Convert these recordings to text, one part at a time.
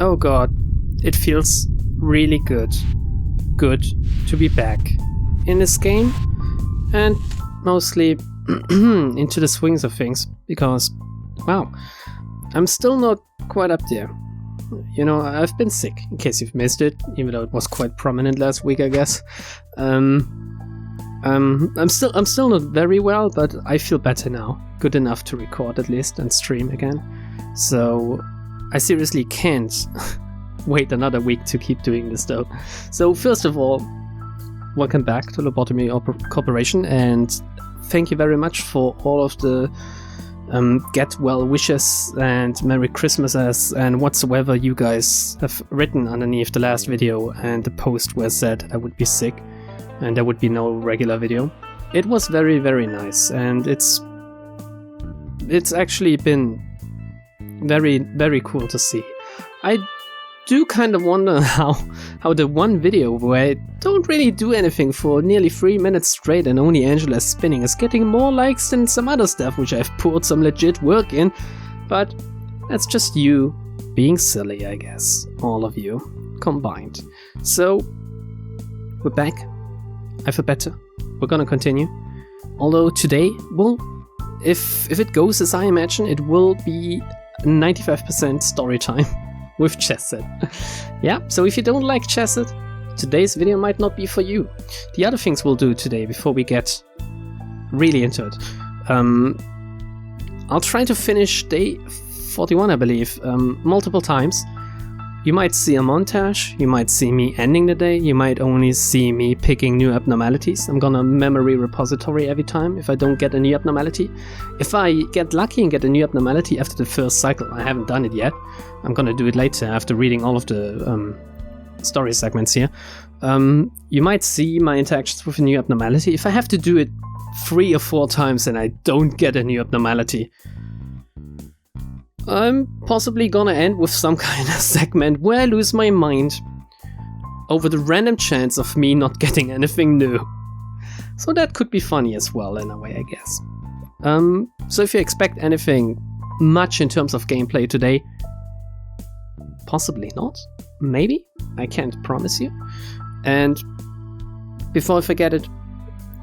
Oh god, it feels really good to be back in this game, and mostly into the swings of things, because, wow, I'm still not quite up there. You know, I've been sick, in case you've missed it, even though it was quite prominent last week, I guess. I'm still not very well, but I feel better now. Good enough to record at least and stream again. So I seriously can't wait another week to keep doing this though. So first of all, welcome back to Lobotomy Corporation, and thank you very much for all of the get well wishes and Merry Christmases and whatsoever you guys have written underneath the last video and the post where said I would be sick and there would be no regular video. It was very, very nice, and it's actually been very, very cool to see. I do kind of wonder how the one video where I don't really do anything for nearly 3 minutes straight and only Angela is spinning is getting more likes than some other stuff which I've poured some legit work in, but that's just you being silly, I guess. All of you combined. So, we're back. I feel better. We're gonna continue. Although today, well, if it goes as I imagine, it will be 95% story time with Chesed. Yeah, so if you don't like Chesed, today's video might not be for you. The other things we'll do today before we get really into it. I'll try to finish day 41, I believe, multiple times. You might see a montage, you might see me ending the day, you might only see me picking new abnormalities. I'm gonna memory repository every time if I don't get a new abnormality. If I get lucky and get a new abnormality after the first cycle, I haven't done it yet, I'm gonna do it later after reading all of the story segments here. You might see my interactions with a new abnormality. If I have to do it 3 or 4 times and I don't get a new abnormality, I'm possibly gonna end with some kind of segment where I lose my mind over the random chance of me not getting anything new. So that could be funny as well in a way, I guess. So if you expect anything much in terms of gameplay today, possibly not. Maybe. I can't promise you. And before I forget it,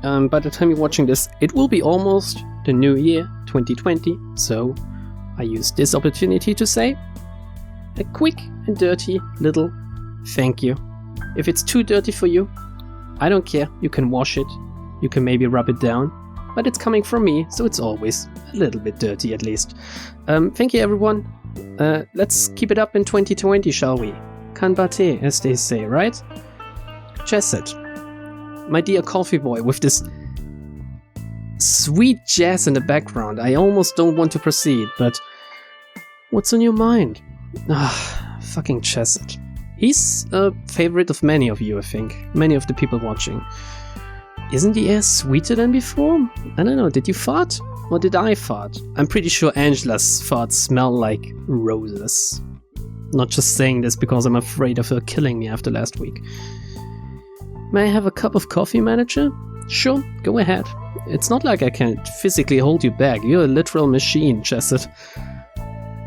by the time you're watching this, it will be almost the new year, 2020, so I use this opportunity to say a quick and dirty little thank you. If it's too dirty for you, I don't care, you can wash it, you can maybe rub it down, but it's coming from me, so it's always a little bit dirty at least. Thank you everyone, let's keep it up in 2020, shall we? Kanbate, as they say, right? Chesed, my dear coffee boy with this sweet jazz in the background. I almost don't want to proceed, but what's on your mind? Fucking Chesed. He's a favorite of many of you, I think. Many of the people watching. Isn't the air sweeter than before? I don't know, did you fart? Or did I fart? I'm pretty sure Angela's farts smell like roses. Not just saying this because I'm afraid of her killing me after last week. May I have a cup of coffee, manager? Sure, go ahead. It's not like I can't physically hold you back. You're a literal machine, Chesed.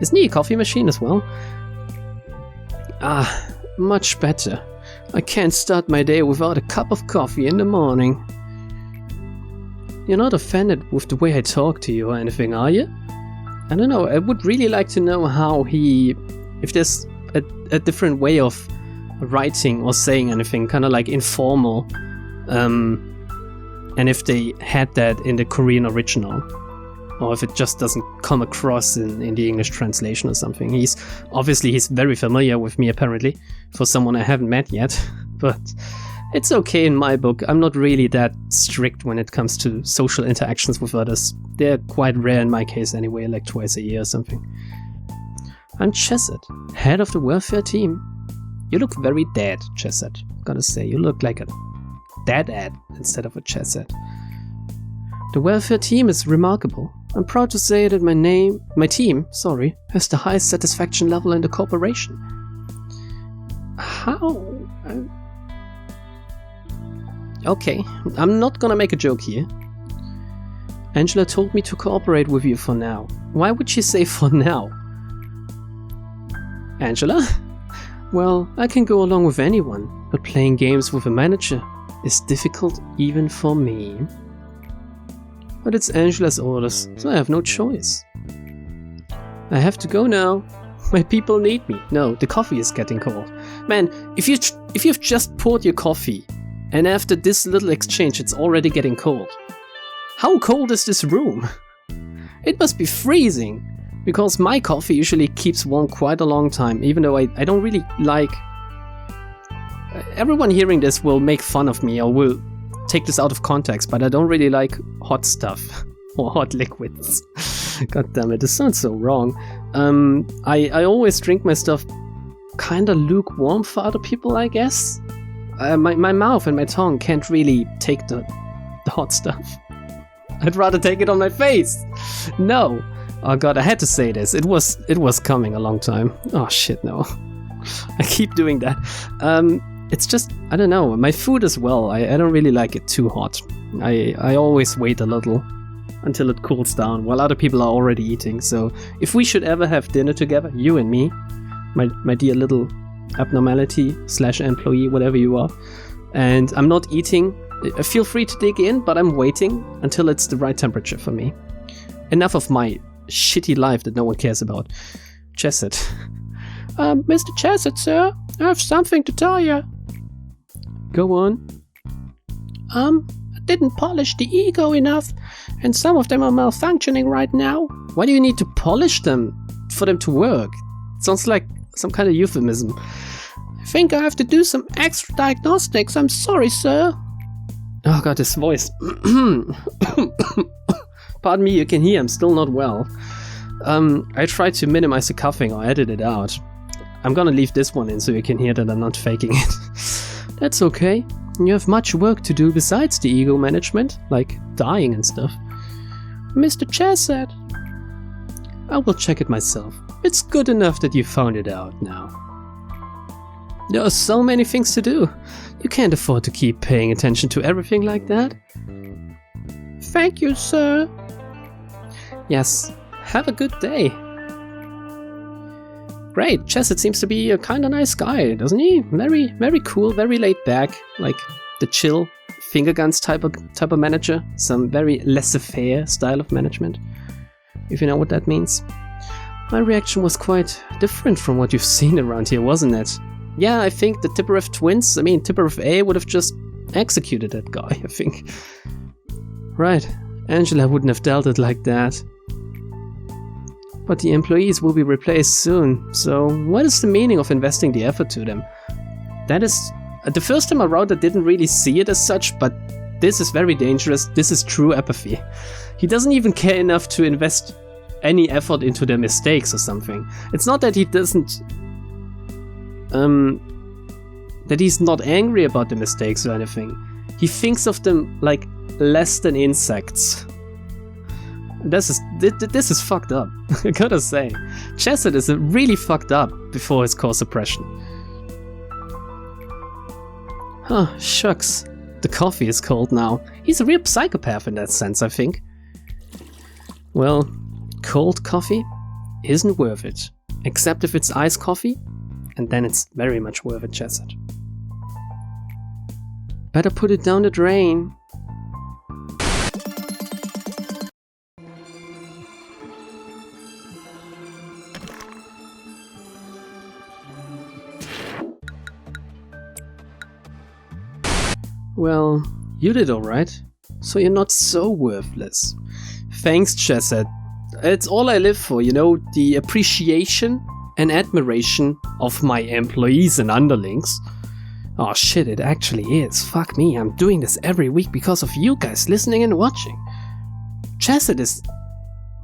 Isn't he a coffee machine as well? Ah, much better. I can't start my day without a cup of coffee in the morning. You're not offended with the way I talk to you or anything, are you? I don't know, I would really like to know if there's a different way of writing or saying anything, kind of like informal, and if they had that in the Korean original, or if it just doesn't come across in the English translation or something. He's very familiar with me apparently, for someone I haven't met yet, but it's okay in my book. I'm not really that strict when it comes to social interactions with others. They're quite rare in my case anyway, like twice a year or something. I'm Chesed, head of the welfare team. You look very dead, Chesed. Gotta say, you look like a dad instead of a Chesed. The welfare team is remarkable. I'm proud to say that my team, has the highest satisfaction level in the corporation. How? Okay, I'm not gonna make a joke here. Angela told me to cooperate with you for now. Why would she say for now? Angela? Well, I can go along with anyone, but playing games with a manager is difficult even for me. But it's Angela's orders, so I have no choice. I have to go now. My people need me. No, the coffee is getting cold. Man, if you've just poured your coffee, and after this little exchange it's already getting cold. How cold is this room? It must be freezing, because my coffee usually keeps warm quite a long time, even though I don't really like... Everyone hearing this will make fun of me or will take this out of context, but I don't really like hot stuff or hot liquids. God damn it, this sounds so wrong. I always drink my stuff kinda lukewarm for other people, I guess. My mouth and my tongue can't really take the hot stuff. I'd rather take it on my face. No. Oh god, I had to say this. It was coming a long time. Oh shit, no. I keep doing that. It's just, I don't know, my food as well. I don't really like it too hot. I always wait a little until it cools down while other people are already eating. So if we should ever have dinner together, you and me, my dear little abnormality/employee, whatever you are, and I'm not eating, feel free to dig in, but I'm waiting until it's the right temperature for me. Enough of my shitty life that no one cares about. Chesed. Mr. Chesed, sir, I have something to tell you. Go on. I didn't polish the ego enough, and some of them are malfunctioning right now. Why do you need to polish them for them to work? It sounds like some kind of euphemism. I think I have to do some extra diagnostics. I'm sorry, sir. Oh god, this voice. Pardon me, you can hear I'm still not well. I tried to minimize the coughing or edit it out. I'm gonna leave this one in so you can hear that I'm not faking it. That's okay. You have much work to do besides the ego management, like dying and stuff. Mr. Chesed. I will check it myself. It's good enough that you found it out now. There are so many things to do. You can't afford to keep paying attention to everything like that. Thank you, sir. Yes, have a good day. Great, Chesed seems to be a kinda nice guy, doesn't he? Very, very cool, very laid back, like the chill, finger guns type of manager. Some very laissez-faire style of management, if you know what that means. My reaction was quite different from what you've seen around here, wasn't it? Yeah, I think the Tipperev twins, Tipperev A would have just executed that guy, I think. Right, Angela wouldn't have dealt it like that. But the employees will be replaced soon, so what is the meaning of investing the effort to them? That is... the first time around I didn't really see it as such, but this is very dangerous. This is true apathy. He doesn't even care enough to invest any effort into their mistakes or something. It's not that he doesn't... that he's not angry about the mistakes or anything. He thinks of them like less than insects. This is fucked up. I gotta say, Chesed is really fucked up before his core suppression. Huh, shucks. The coffee is cold now. He's a real psychopath in that sense, I think. Well, cold coffee isn't worth it. Except if it's iced coffee, and then it's very much worth it, Chesed. Better put it down the drain. Well, you did alright, so you're not so worthless. Thanks, Chesed. It's all I live for, you know, the appreciation and admiration of my employees and underlings. Oh shit, it actually is. Fuck me, I'm doing this every week because of you guys listening and watching. Chesed is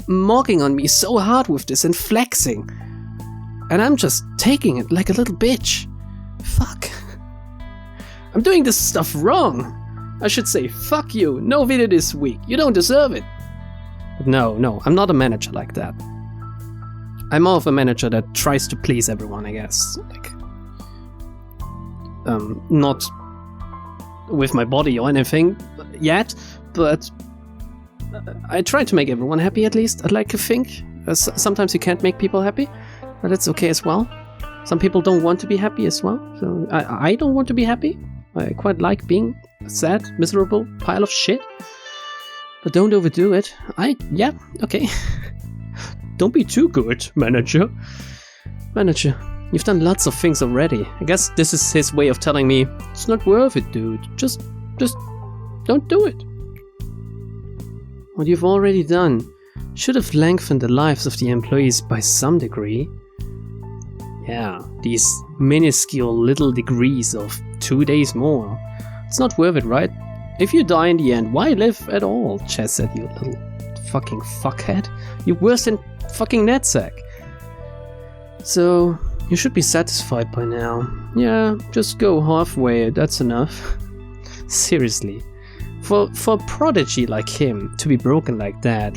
mogging on me so hard with this and flexing. And I'm just taking it like a little bitch. Fuck. I'm doing this stuff wrong. I should say, fuck you, no video this week, you don't deserve it. But no, I'm not a manager like that. I'm more of a manager that tries to please everyone, I guess. Like, not with my body or anything yet, but I try to make everyone happy at least, I'd like to think. Sometimes you can't make people happy, but that's okay as well. Some people don't want to be happy as well. So I don't want to be happy. I quite like being a sad, miserable pile of shit. But don't overdo it. Yeah, okay. Don't be too good, manager. Manager, you've done lots of things already. I guess this is his way of telling me, it's not worth it, dude. Just don't do it. What you've already done should have lengthened the lives of the employees by some degree. Yeah, these minuscule little degrees of 2 days more. It's not worth it, right? If you die in the end, why live at all? Chesed, you little fucking fuckhead. You're worse than fucking Netsack. So, you should be satisfied by now. Yeah, just go halfway, that's enough. Seriously. For a prodigy like him to be broken like that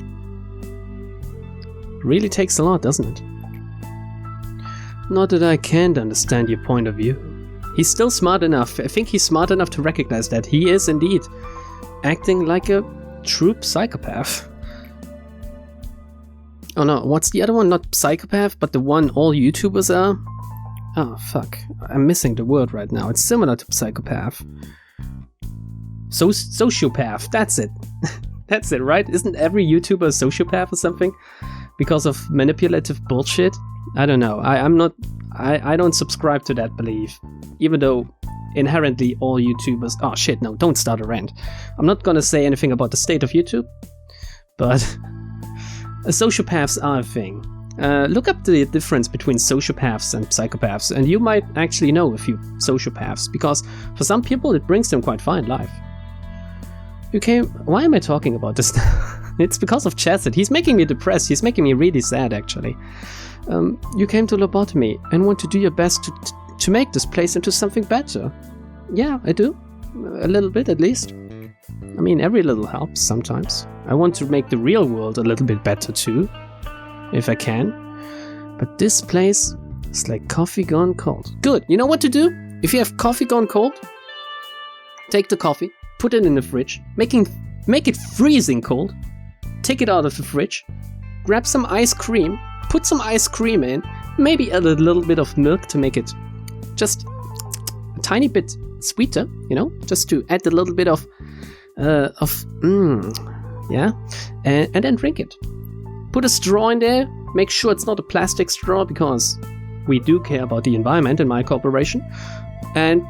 really takes a lot, doesn't it? Not that I can't understand your point of view. He's still smart enough. I think he's smart enough to recognize that he is indeed acting like a true psychopath. Oh no, what's the other one? Not psychopath, but the one all YouTubers are? Oh fuck, I'm missing the word right now. It's similar to psychopath. Sociopath, that's it. That's it, right? Isn't every YouTuber a sociopath or something? Because of manipulative bullshit? I don't know. I don't subscribe to that belief. Even though inherently all YouTubers... Oh shit, no, don't start a rant. I'm not gonna say anything about the state of YouTube, but sociopaths are a thing. Look up the difference between sociopaths and psychopaths, and you might actually know a few sociopaths, because for some people it brings them quite far in life. Why am I talking about this? It's because of Chesed. He's making me depressed. He's making me really sad, actually. You came to Lobotomy and want to do your best to make this place into something better. Yeah, I do. A little bit, at least. I mean, every little helps sometimes. I want to make the real world a little bit better too, if I can. But this place is like coffee gone cold. Good, you know what to do? If you have coffee gone cold, take the coffee, put it in the fridge, make it freezing cold, take it out of the fridge, grab some ice cream, put some ice cream in, maybe add a little bit of milk to make it just a tiny bit sweeter, you know, just to add a little bit of yeah, and then drink it. Put a straw in there, make sure it's not a plastic straw, because we do care about the environment in my corporation, and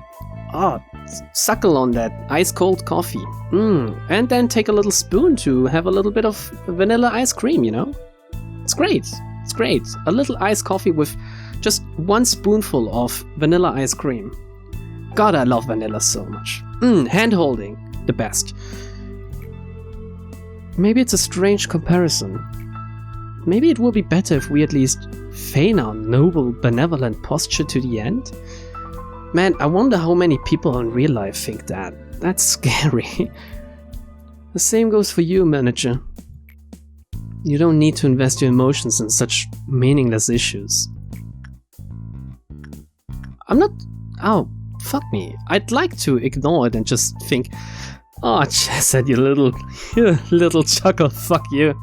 suckle on that ice cold coffee. And then take a little spoon to have a little bit of vanilla ice cream, you know? It's great. It's great. A little iced coffee with just 1 spoonful of vanilla ice cream. God, I love vanilla so much. Hand holding, the best. Maybe it's a strange comparison. Maybe it will be better if we at least feign our noble, benevolent posture to the end. Man, I wonder how many people in real life think that. That's scary. The same goes for you, manager. You don't need to invest your emotions in such meaningless issues. I'm not... Oh, fuck me. I'd like to ignore it and just think, oh, Chesed, you little chuckle, fuck you.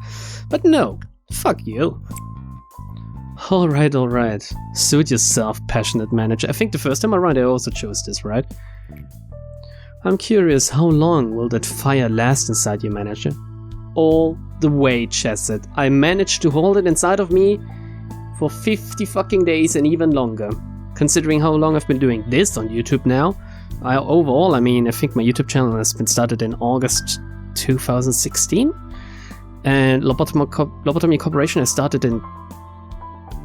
But no, fuck you. Alright. Suit yourself, passionate manager. I think the first time around I also chose this, right? I'm curious, how long will that fire last inside you, manager? All the way, Chesed. I managed to hold it inside of me for 50 fucking days and even longer. Considering how long I've been doing this on YouTube now. Overall, I mean, I think my YouTube channel has been started in August 2016. And Lobotomy Corporation has started in...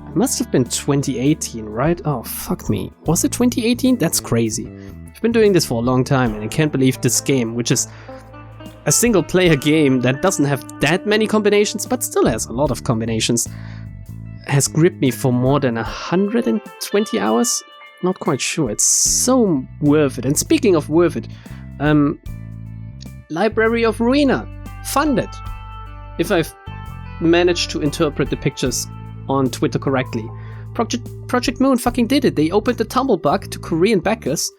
It must have been 2018, right? Oh, fuck me. Was it 2018? That's crazy. I've been doing this for a long time, and I can't believe this game, which is a single-player game that doesn't have that many combinations, but still has a lot of combinations, has gripped me for more than 120 hours? Not quite sure. It's so worth it. And speaking of worth it, Library of Ruina, funded. If I've managed to interpret the pictures on Twitter correctly. Project Moon fucking did it. They opened the tumble bug to Korean backers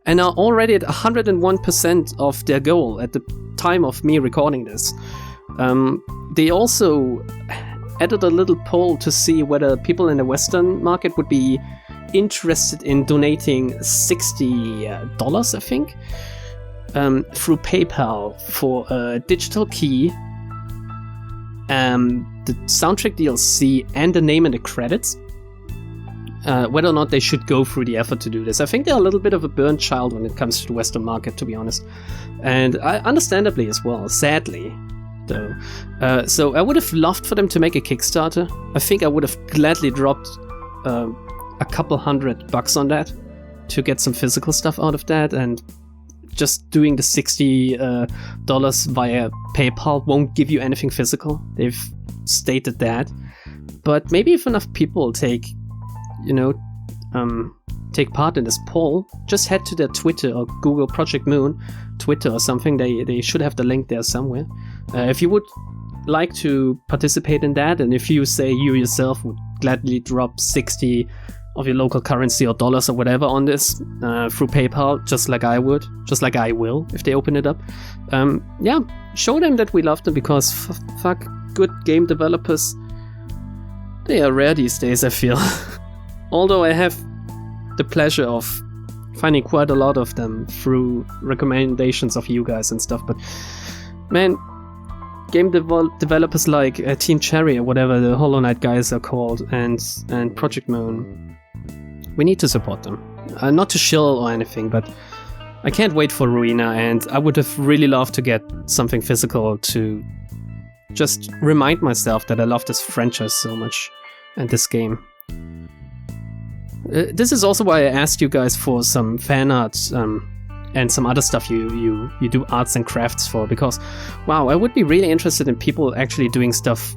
and are already at 101% of their goal at the time of me recording this. They also added a little poll to see whether people in the Western market would be interested in donating $60, I think, through PayPal for a digital key, the soundtrack DLC, and the name and the credits, whether or not they should go through the effort to do this. I think they're a little bit of a burnt child when it comes to the Western market, to be honest. And understandably as well, sadly, though. So I would have loved for them to make a Kickstarter. I think I would have gladly dropped a couple $100 on that to get some physical stuff out of that, and just doing the $60 via PayPal won't give you anything physical. They've stated that. But maybe if enough people take part in this poll, just head to their Twitter or Google Project Moon Twitter or something. They should have the link there somewhere. If you would like to participate in that, and if you say you yourself would gladly drop 60 of your local currency or dollars or whatever on this through PayPal, just like I will if they open it up, show them that we love them, because fuck, good game developers, they are rare these days, I feel. Although I have the pleasure of finding quite a lot of them through recommendations of you guys and stuff, but man, game developers like Team Cherry or whatever the Hollow Knight guys are called, and Project Moon, we need to support them. Not to shill or anything, but I can't wait for Ruina, and I would have really loved to get something physical to just remind myself that I love this franchise so much and this game. This is also why I asked you guys for some fan art and some other stuff you do arts and crafts for, because wow, I would be really interested in people actually doing stuff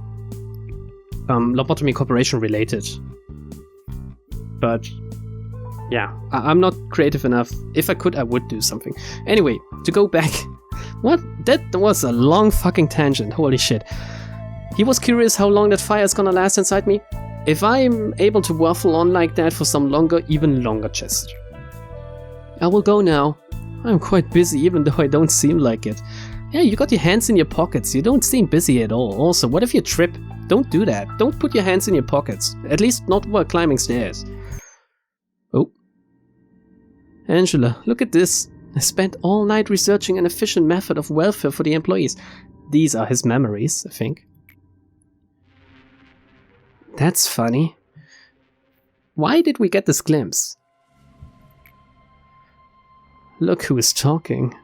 Lobotomy Corporation related. But yeah, I'm not creative enough. If I could, I would do something. Anyway, to go back, what? That was a long fucking tangent, holy shit. He was curious how long that fire is gonna last inside me. If I'm able to waffle on like that for some longer, even longer, Chesed, I will go now. I'm quite busy, even though I don't seem like it. Yeah, you got your hands in your pockets. You don't seem busy at all. Also, what if you trip? Don't do that. Don't put your hands in your pockets. At least not while climbing stairs. Oh. Angela, look at this. I spent all night researching an efficient method of welfare for the employees. These are his memories, I think. That's funny. Why did we get this glimpse? Look who is talking.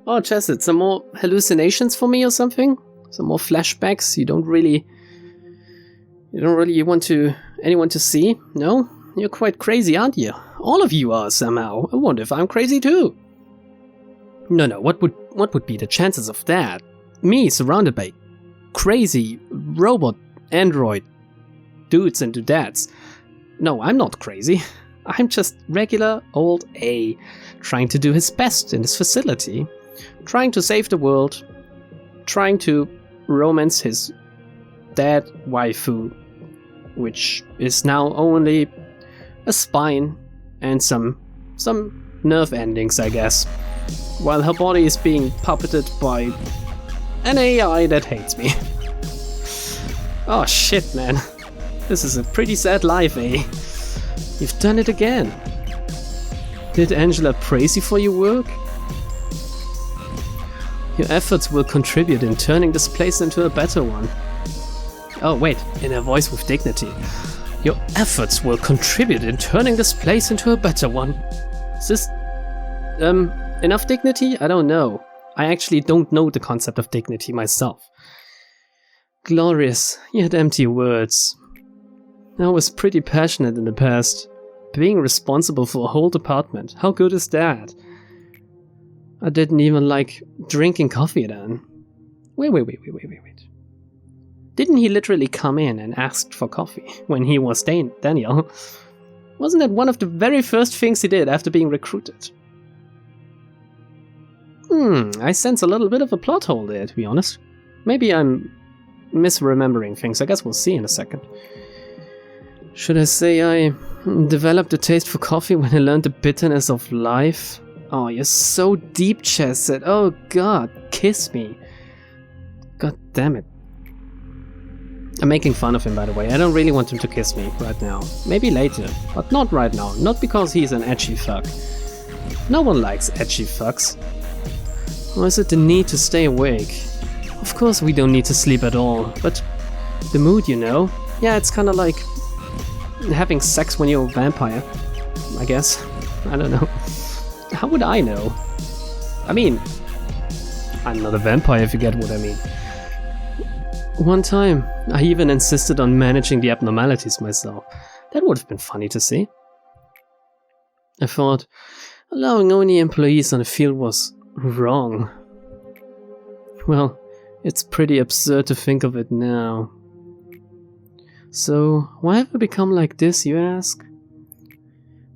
Oh, Chesed, some more hallucinations for me or something? Some more flashbacks you don't really want anyone to see? No? You're quite crazy, aren't you? All of you are somehow. I wonder if I'm crazy too. No, what would be the chances of that? Me surrounded by crazy robot android dudes and dudettes. No, I'm not crazy. I'm just regular old A, trying to do his best in this facility, trying to save the world, trying to romance his dead waifu, which is now only a spine and some nerve endings, I guess, while her body is being puppeted by an AI that hates me. Oh shit, man. This is a pretty sad life, eh? You've done it again. Did Angela praise you for your work? Your efforts will contribute in turning this place into a better one. Oh wait, in a voice with dignity. Your efforts will contribute in turning this place into a better one. Is this... enough dignity? I don't know. I actually don't know the concept of dignity myself. Glorious, yet empty words. I was pretty passionate in the past. Being responsible for a whole department. How good is that? I didn't even like drinking coffee then. Wait. Didn't he literally come in and ask for coffee when he was Daniel? Wasn't that one of the very first things he did after being recruited? I sense a little bit of a plot hole there, to be honest. Maybe I'm misremembering things. I guess we'll see in a second. Should I say I developed a taste for coffee when I learned the bitterness of life? Oh, you're so deep, Chesed. Oh god, kiss me. God damn it. I'm making fun of him, by the way. I don't really want him to kiss me right now. Maybe later, but not right now. Not because he's an edgy fuck. No one likes edgy fucks. Or is it the need to stay awake? Of course we don't need to sleep at all, but the mood, you know? Yeah, it's kinda like having sex when you're a vampire, I guess. I don't know. How would I know? I mean, I'm not a vampire if you get what I mean. One time, I even insisted on managing the abnormalities myself. That would have been funny to see. I thought, allowing only employees on the field was wrong. Well, it's pretty absurd to think of it now. So, why have I become like this, you ask?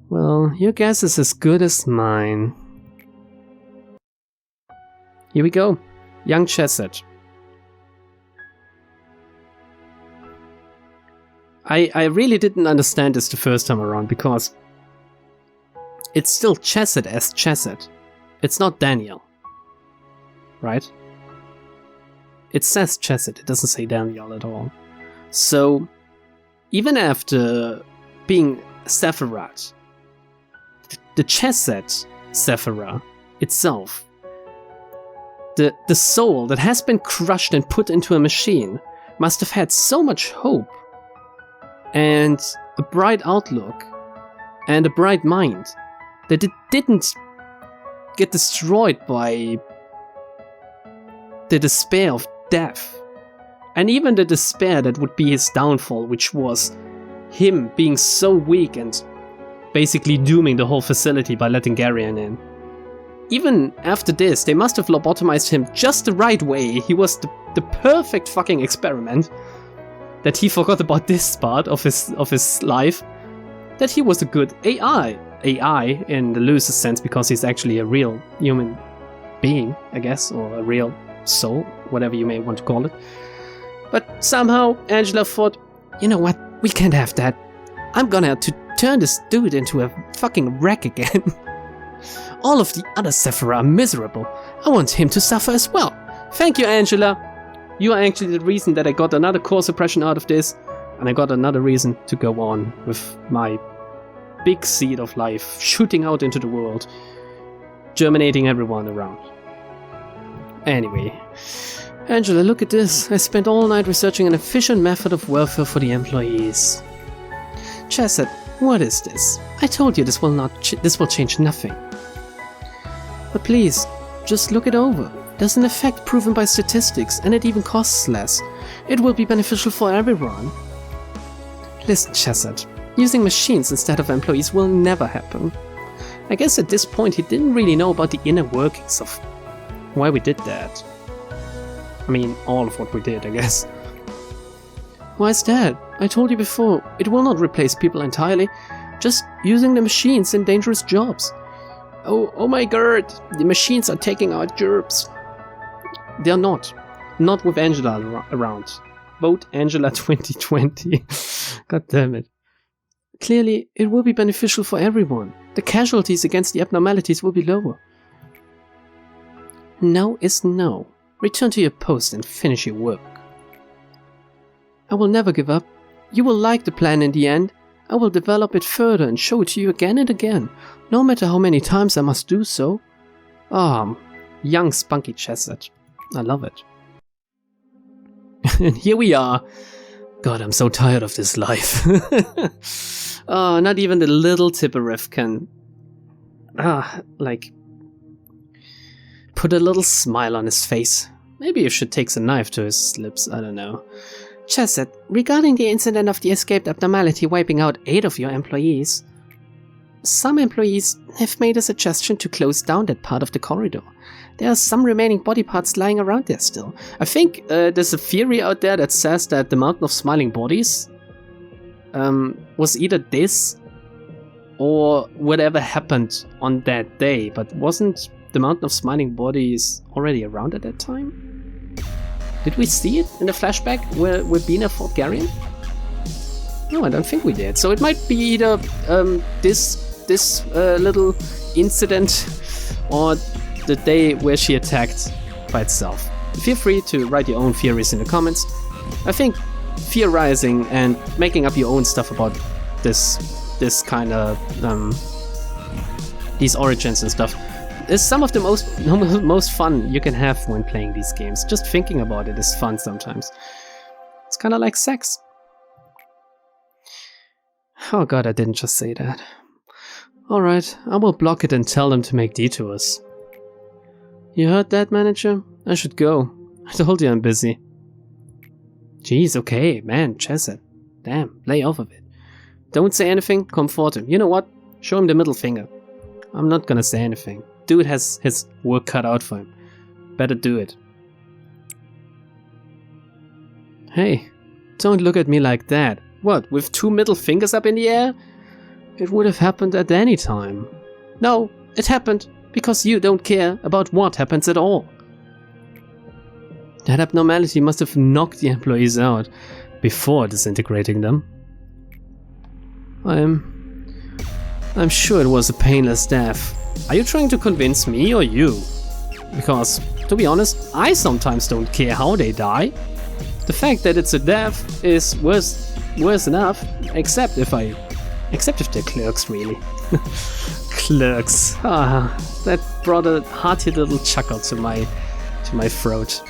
Well, your guess is as good as mine. Here we go. Young Chesed. I really didn't understand this the first time around because it's still Chesed as Chesed. It's not Daniel. Right? It says Chesed, it doesn't say Daniel at all. So, even after being Sephiroth, the Chesed Sephiroth itself, the soul that has been crushed and put into a machine, must have had so much hope and a bright outlook and a bright mind that it didn't get destroyed by the despair of death. And even the despair that would be his downfall, which was him being so weak and basically dooming the whole facility by letting Garion in. Even after this, they must have lobotomized him just the right way. He was the perfect fucking experiment. That he forgot about this part of his life. That he was a good AI. AI in the loosest sense, because he's actually a real human being, I guess, or a real soul, whatever you may want to call it. But somehow Angela thought, you know what, we can't have that. I'm gonna have to turn this dude into a fucking wreck again. All of the other Sephiroth are miserable. I want him to suffer as well. Thank you, Angela. You are actually the reason that I got another core suppression out of this, and I got another reason to go on with my big seed of life shooting out into the world, germinating everyone around. Anyway, Angela, look at this. I spent all night researching an efficient method of welfare for the employees. Chesed, what is this? I told you this will change nothing. But please, just look it over. There's an effect proven by statistics, and it even costs less. It will be beneficial for everyone. Listen, Chesed, using machines instead of employees will never happen. I guess at this point he didn't really know about the inner workings of why we did that. I mean, all of what we did, I guess. Why is that? I told you before, it will not replace people entirely, just using the machines in dangerous jobs. Oh my god, the machines are taking our jobs. They're not. Not with Angela around. Vote Angela 2020. God damn it. Clearly, it will be beneficial for everyone. The casualties against the abnormalities will be lower. No is no. Return to your post and finish your work. I will never give up. You will like the plan in the end. I will develop it further and show it to you again and again, no matter how many times I must do so. Young spunky Chesed. I love it. And here we are. God, I'm so tired of this life. Not even the little Tipperif can, put a little smile on his face. Maybe you should take a knife to his lips, I don't know. Chesed, regarding the incident of the escaped abnormality wiping out 8 of your employees, some employees have made a suggestion to close down that part of the corridor. There are some remaining body parts lying around there still. I think there's a theory out there that says that the Mountain of Smiling Bodies was either this or whatever happened on that day, but wasn't the Mountain of Smiling Bodies already around at that time? Did we see it in the flashback where Bina fought Garion? No, I don't think we did. So it might be either this little incident or the day where she attacked by itself. feel free to write your own theories in the comments. I think theorizing and making up your own stuff about this kind of these origins and stuff is some of the most fun you can have when playing these games. Just thinking about it is fun sometimes. It's kind of like sex. Oh god, I didn't just say that. Alright, I will block it and tell them to make detours. You heard that, manager? I should go. I told you I'm busy. Jeez, okay, man, Chesed. Damn, lay off of it. Don't say anything, comfort him. You know what? Show him the middle finger. I'm not gonna say anything. Dude has his work cut out for him. Better do it. Hey, don't look at me like that. What, with 2 middle fingers up in the air? It would have happened at any time. No, it happened because you don't care about what happens at all. That abnormality must have knocked the employees out before disintegrating them. I'm sure it was a painless death. Are you trying to convince me or you? Because, to be honest, I sometimes don't care how they die. The fact that it's a death is worse enough, except if they're clerks, really. Clerks. Ah, that brought a hearty little chuckle to my throat.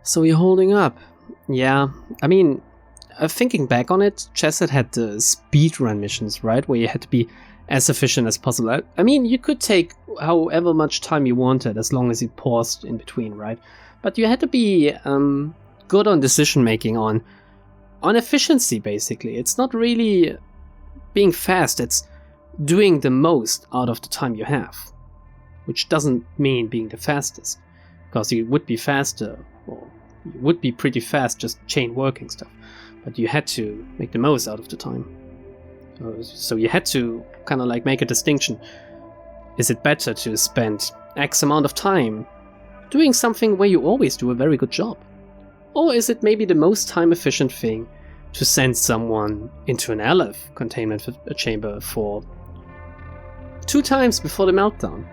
So you're holding up. Yeah, I mean, thinking back on it, Chesed had the speedrun missions, right? Where you had to be as efficient as possible. I mean, you could take however much time you wanted as long as you paused in between, right? But you had to be good on decision making, on efficiency, basically. It's not really being fast, it's doing the most out of the time you have. Which doesn't mean being the fastest, because you would be faster, or you would be pretty fast just chain working stuff. But you had to make the most out of the time. So you had to kind of like make a distinction. Is it better to spend X amount of time doing something where you always do a very good job? Or is it maybe the most time efficient thing to send someone into an LF containment chamber for 2 times before the meltdown?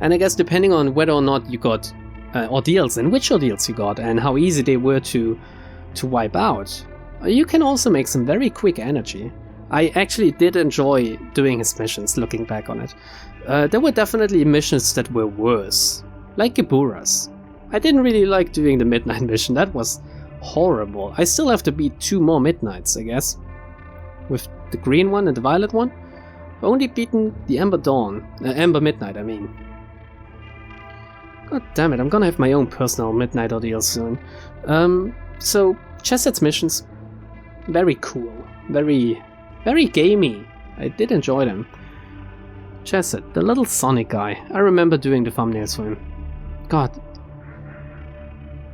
And I guess depending on whether or not you got ordeals and which ordeals you got and how easy they were to wipe out, you can also make some very quick energy. I actually did enjoy doing his missions, looking back on it. There were definitely missions that were worse, like Gebura's. I didn't really like doing the midnight mission, that was horrible. I still have to beat 2 more midnights, I guess. With the green one and the violet one. I've only beaten the Ember Midnight, I mean. God damn it, I'm gonna have my own personal midnight ordeal soon. So, Chesed's missions, very cool, very gamey. I did enjoy them. Chesed, the little Sonic guy, I remember doing the thumbnails for him. God,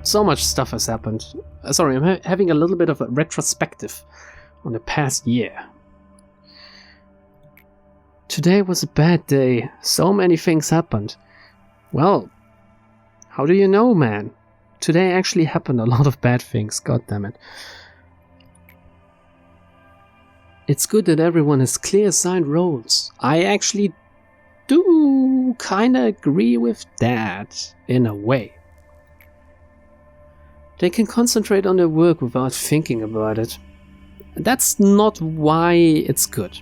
so much stuff has happened. Sorry, I'm having a little bit of a retrospective on the past year. Today was a bad day, so many things happened. Well, how do you know, man? Today actually happened a lot of bad things, god damn it. It's good that everyone has clear assigned roles. I actually do kinda agree with that, in a way. They can concentrate on their work without thinking about it. That's not why it's good,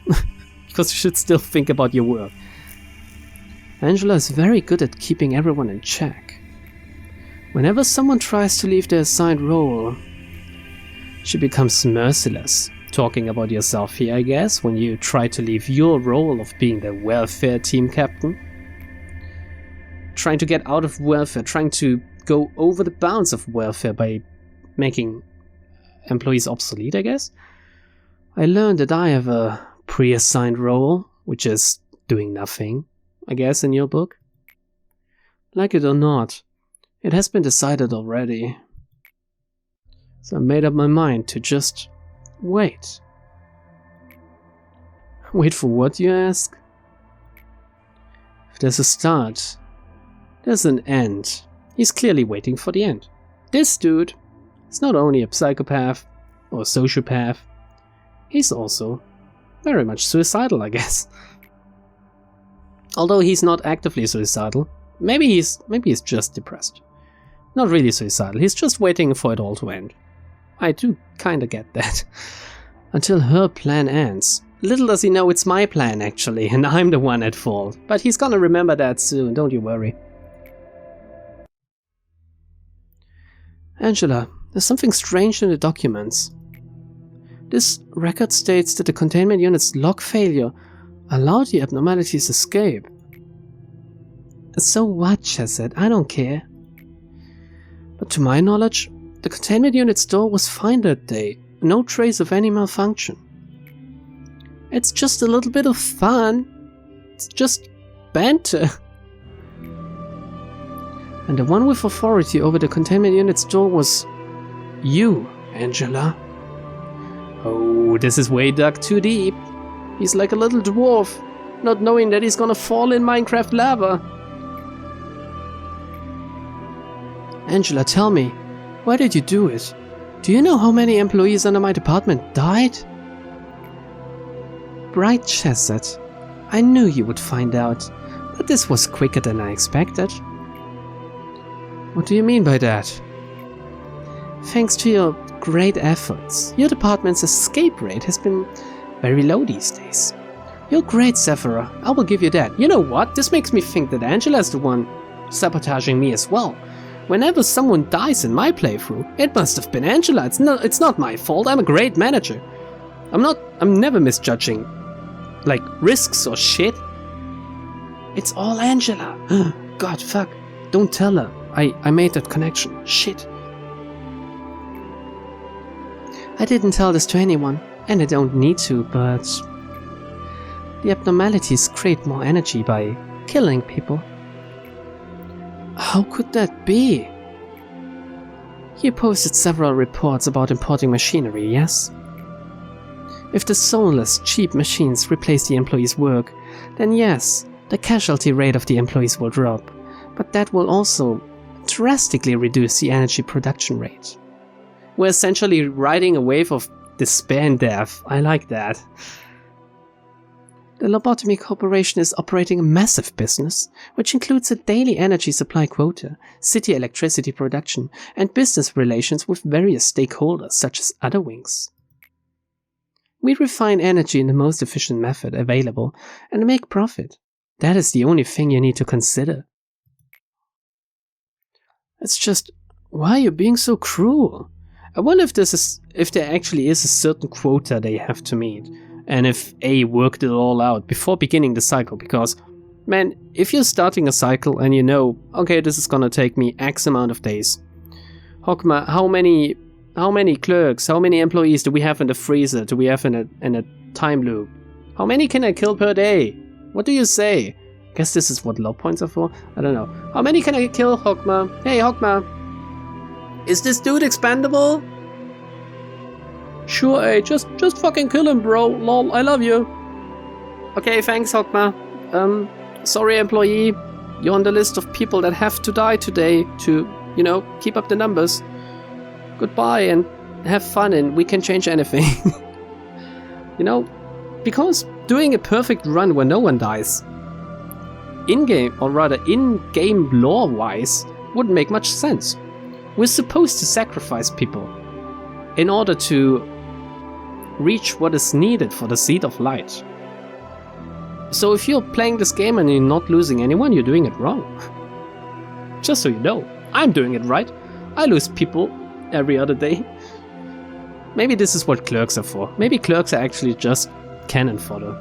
because you should still think about your work. Angela is very good at keeping everyone in check. Whenever someone tries to leave their assigned role, she becomes merciless. Talking about yourself here, I guess, when you try to leave your role of being the welfare team captain. Trying to get out of welfare, trying to go over the bounds of welfare by making employees obsolete, I guess. I learned that I have a pre-assigned role, which is doing nothing, I guess, in your book. Like it or not, it has been decided already. So I made up my mind to just wait. Wait for what, you ask? If there's a start, there's an end. He's clearly waiting for the end. This dude is not only a psychopath, or a sociopath. He's also very much suicidal, I guess. Although he's not actively suicidal. Maybe he's just depressed. Not really suicidal, he's just waiting for it all to end. I do kinda get that. Until her plan ends. Little does he know it's my plan actually, and I'm the one at fault. But he's gonna remember that soon, don't you worry. Angela, there's something strange in the documents. This record states that the containment unit's log failure allowed the abnormalities escape. So what, Chesed? I don't care. But to my knowledge, the containment unit's door was fine that day. No trace of any malfunction. It's just a little bit of fun. It's just banter. And the one with authority over the containment unit's door was you, Angela. Oh, this is way dug too deep. He's like a little dwarf, not knowing that he's gonna fall in Minecraft lava. Angela, tell me, why did you do it? Do you know how many employees under my department died? Right, Chesed. I knew you would find out, but this was quicker than I expected. What do you mean by that? Thanks to your great efforts, your department's escape rate has been very low these days. You're great, Sephira. I will give you that. You know what? This makes me think that Angela's the one sabotaging me as well. Whenever someone dies in my playthrough, it must have been Angela. It's not my fault. I'm a great manager. I'm never misjudging, like, risks or shit. It's all Angela. God, fuck. Don't tell her. I made that connection. Shit. I didn't tell this to anyone, and I don't need to, but the abnormalities create more energy by killing people. How could that be? You posted several reports about importing machinery, yes? If the soulless, cheap machines replace the employees' work, then yes, the casualty rate of the employees will drop, but that will also drastically reduce the energy production rate. We're essentially riding a wave of despair and death. I like that. The Lobotomy Corporation is operating a massive business, which includes a daily energy supply quota, city electricity production, and business relations with various stakeholders such as other wings. We refine energy in the most efficient method available and make profit. That is the only thing you need to consider. It's just, why are you being so cruel? I wonder if there actually is a certain quota they have to meet, and if A worked it all out before beginning the cycle, because, man, if you're starting a cycle and you know, okay, this is gonna take me X amount of days. Hokma, how many clerks, how many employees do we have in the freezer, do we have in a time loop? How many can I kill per day? What do you say? Guess this is what low points are for? I don't know. How many can I kill, Hokma? Hey, Hokma. Is this dude expandable? Sure, hey, just fucking kill him, bro. Lol, I love you. Okay, thanks, Hokma. Sorry, employee. You're on the list of people that have to die today to, keep up the numbers. Goodbye and have fun, and we can change anything. Because doing a perfect run where no one dies, in-game lore-wise, wouldn't make much sense. We're supposed to sacrifice people in order to reach what is needed for the Seed of Light. So if you're playing this game and you're not losing anyone, you're doing it wrong. Just so you know, I'm doing it right. I lose people every other day. Maybe this is what clerks are for. Maybe clerks are actually just cannon fodder.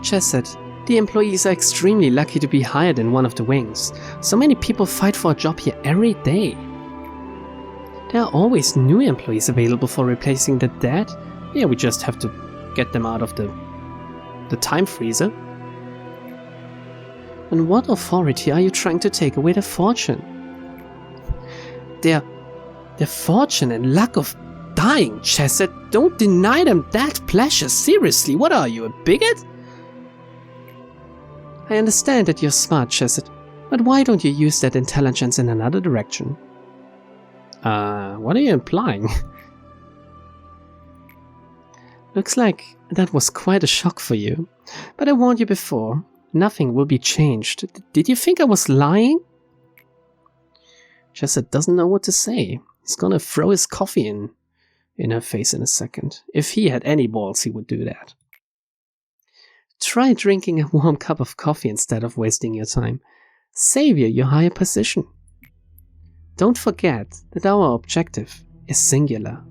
Chesed, the employees are extremely lucky to be hired in one of the wings. So many people fight for a job here every day. There are always new employees available for replacing the dead. Yeah, we just have to get them out of the time freezer. And what authority are you trying to take away their fortune? Their fortune and lack of dying, Chesed. Don't deny them that pleasure. Seriously, what are you, a bigot? I understand that you're smart, Chesed, but why don't you use that intelligence in another direction? What are you implying? Looks like that was quite a shock for you. But I warned you before. Nothing will be changed. Did you think I was lying? Chesed doesn't know what to say. He's gonna throw his coffee in her face in a second. If he had any balls, he would do that. Try drinking a warm cup of coffee instead of wasting your time. Savor your higher position. Don't forget that our objective is singular.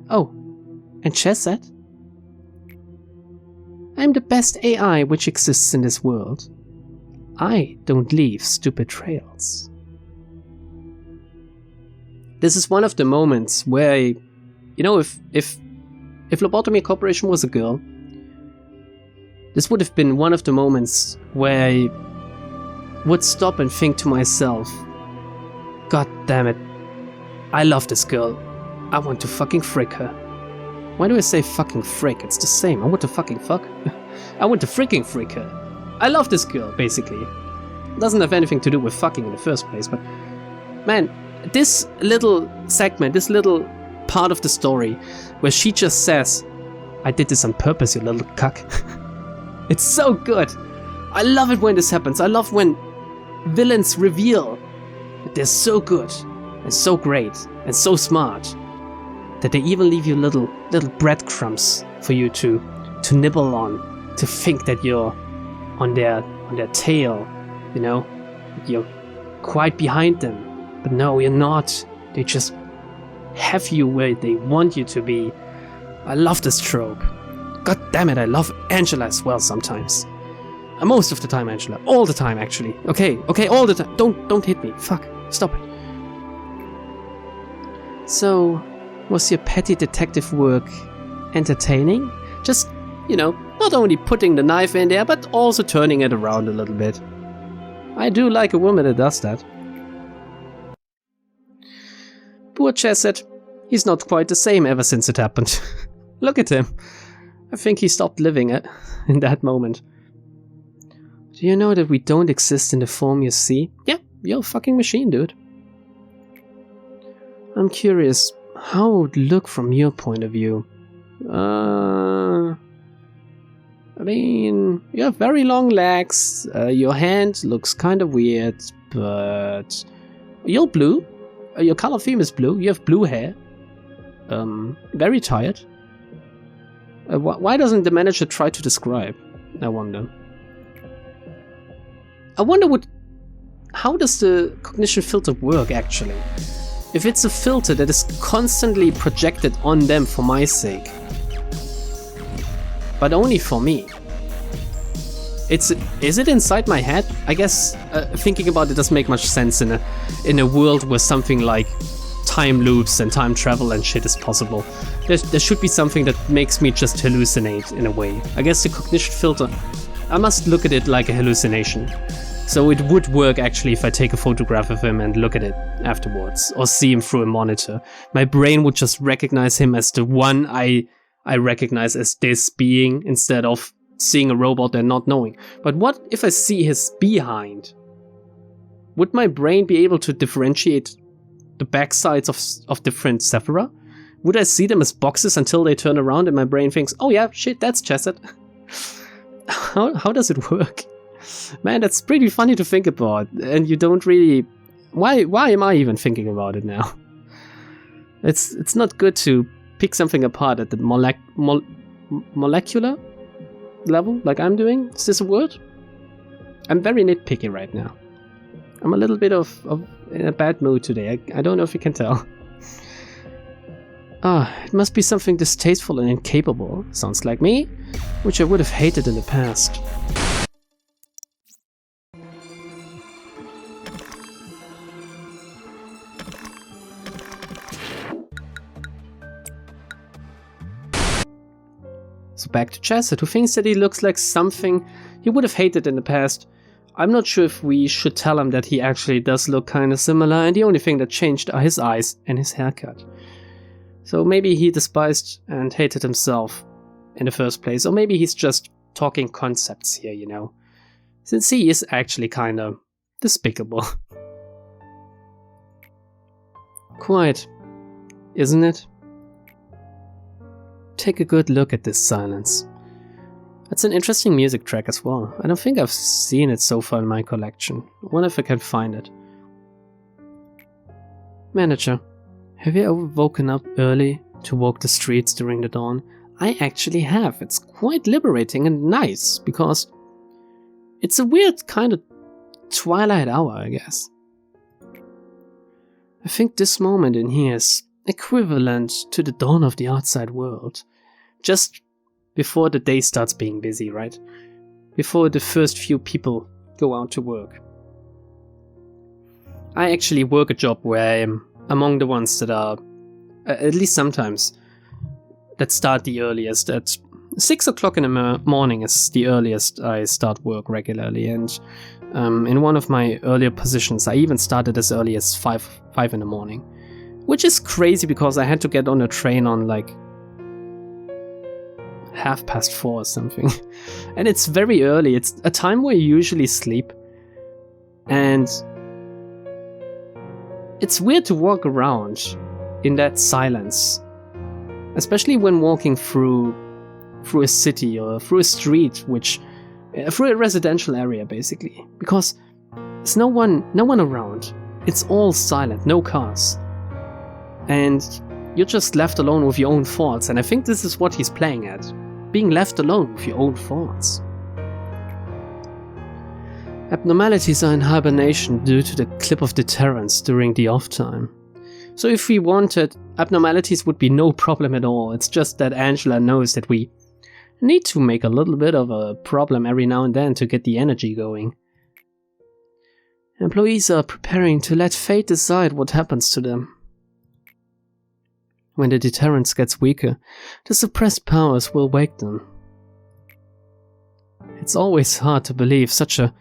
Oh, and Chesed? I'm the best AI which exists in this world. I don't leave stupid trails. This is one of the moments where, you know, if Lobotomy Corporation was a girl, this would have been one of the moments where I would stop and think to myself, God damn it, I love this girl. I want to fucking frick her. Why do I say fucking frick? It's the same. I want to fucking fuck. I want to freaking frick her. I love this girl, basically. It doesn't have anything to do with fucking in the first place, but man, this little segment, this little part of the story where she just says, I did this on purpose, you little cuck. It's so good. I love it when this happens. I love when villains reveal that they're so good and so great and so smart that they even leave you little breadcrumbs for you to nibble on, to think that you're on their tail, you know, you're quite behind them. But no, you're not. They just have you where they want you to be. I love this trope. God damn it, I love Angela as well sometimes. Most of the time, Angela. All the time, actually. Okay, all the time. Don't hit me. Fuck. Stop it. So, was your petty detective work entertaining? Just, you know, not only putting the knife in there, but also turning it around a little bit. I do like a woman that does that. Poor Chesed. He's not quite the same ever since it happened. Look at him. I think he stopped living in that moment. Do you know that we don't exist in the form you see? Yeah, you're a fucking machine, dude. I'm curious, how would it look from your point of view? I mean, you have very long legs, your hand looks kind of weird, but you're blue. Your color theme is blue, you have blue hair. Very tired. Why doesn't the manager try to describe? I wonder how does the cognition filter work actually? If it's a filter that is constantly projected on them for my sake, but only for me, is it inside my head? I guess thinking about it doesn't make much sense in a world where something like time loops and time travel and shit is possible. There should be something that makes me just hallucinate in a way. I guess the cognition filter, I must look at it like a hallucination. So it would work actually if I take a photograph of him and look at it afterwards, or see him through a monitor. My brain would just recognize him as the one I recognize as this being, instead of seeing a robot and not knowing. But what if I see his behind? Would my brain be able to differentiate the backsides of different Sephira? Would I see them as boxes until they turn around and my brain thinks, oh yeah, shit, that's Chesed? How does it work? Man, that's pretty funny to think about, and you don't really... Why am I even thinking about it now? It's not good to pick something apart at the molecular level, like I'm doing. Is this a word? I'm very nitpicky right now. I'm a little bit in a bad mood today. I don't know if you can tell. It must be something distasteful and incapable. Sounds like me, which I would have hated in the past. So back to Chesed, who thinks that he looks like something he would have hated in the past. I'm not sure if we should tell him that he actually does look kinda similar, and the only thing that changed are his eyes and his haircut. So maybe he despised and hated himself in the first place, or maybe he's just talking concepts here, you know. Since he is actually kinda despicable. Quite, isn't it? Take a good look at this silence. It's an interesting music track as well. I don't think I've seen it so far in my collection. I wonder if I can find it. Manager, have you ever woken up early to walk the streets during the dawn? I actually have. It's quite liberating and nice because it's a weird kind of twilight hour, I guess. I think this moment in here is equivalent to the dawn of the outside world. Just before the day starts being busy, right? Before the first few people go out to work. I actually work a job where I am among the ones that are, at least sometimes, that start the earliest. At 6 o'clock in the morning is the earliest I start work regularly, and in one of my earlier positions I even started as early as 5 in the morning. Which is crazy because I had to get on a train on like 4:30 or something. And it's very early. It's a time where you usually sleep. And it's weird to walk around in that silence. Especially when walking through a city or through a street, through a residential area basically. Because there's no one around. It's all silent, no cars. And you're just left alone with your own thoughts, and I think this is what he's playing at. Being left alone with your own thoughts. Abnormalities are in hibernation due to the clip of deterrence during the off time. So if we wanted, abnormalities would be no problem at all. It's just that Angela knows that we need to make a little bit of a problem every now and then to get the energy going. Employees are preparing to let fate decide what happens to them. When the deterrence gets weaker, the suppressed powers will wake them. It's always hard to believe such a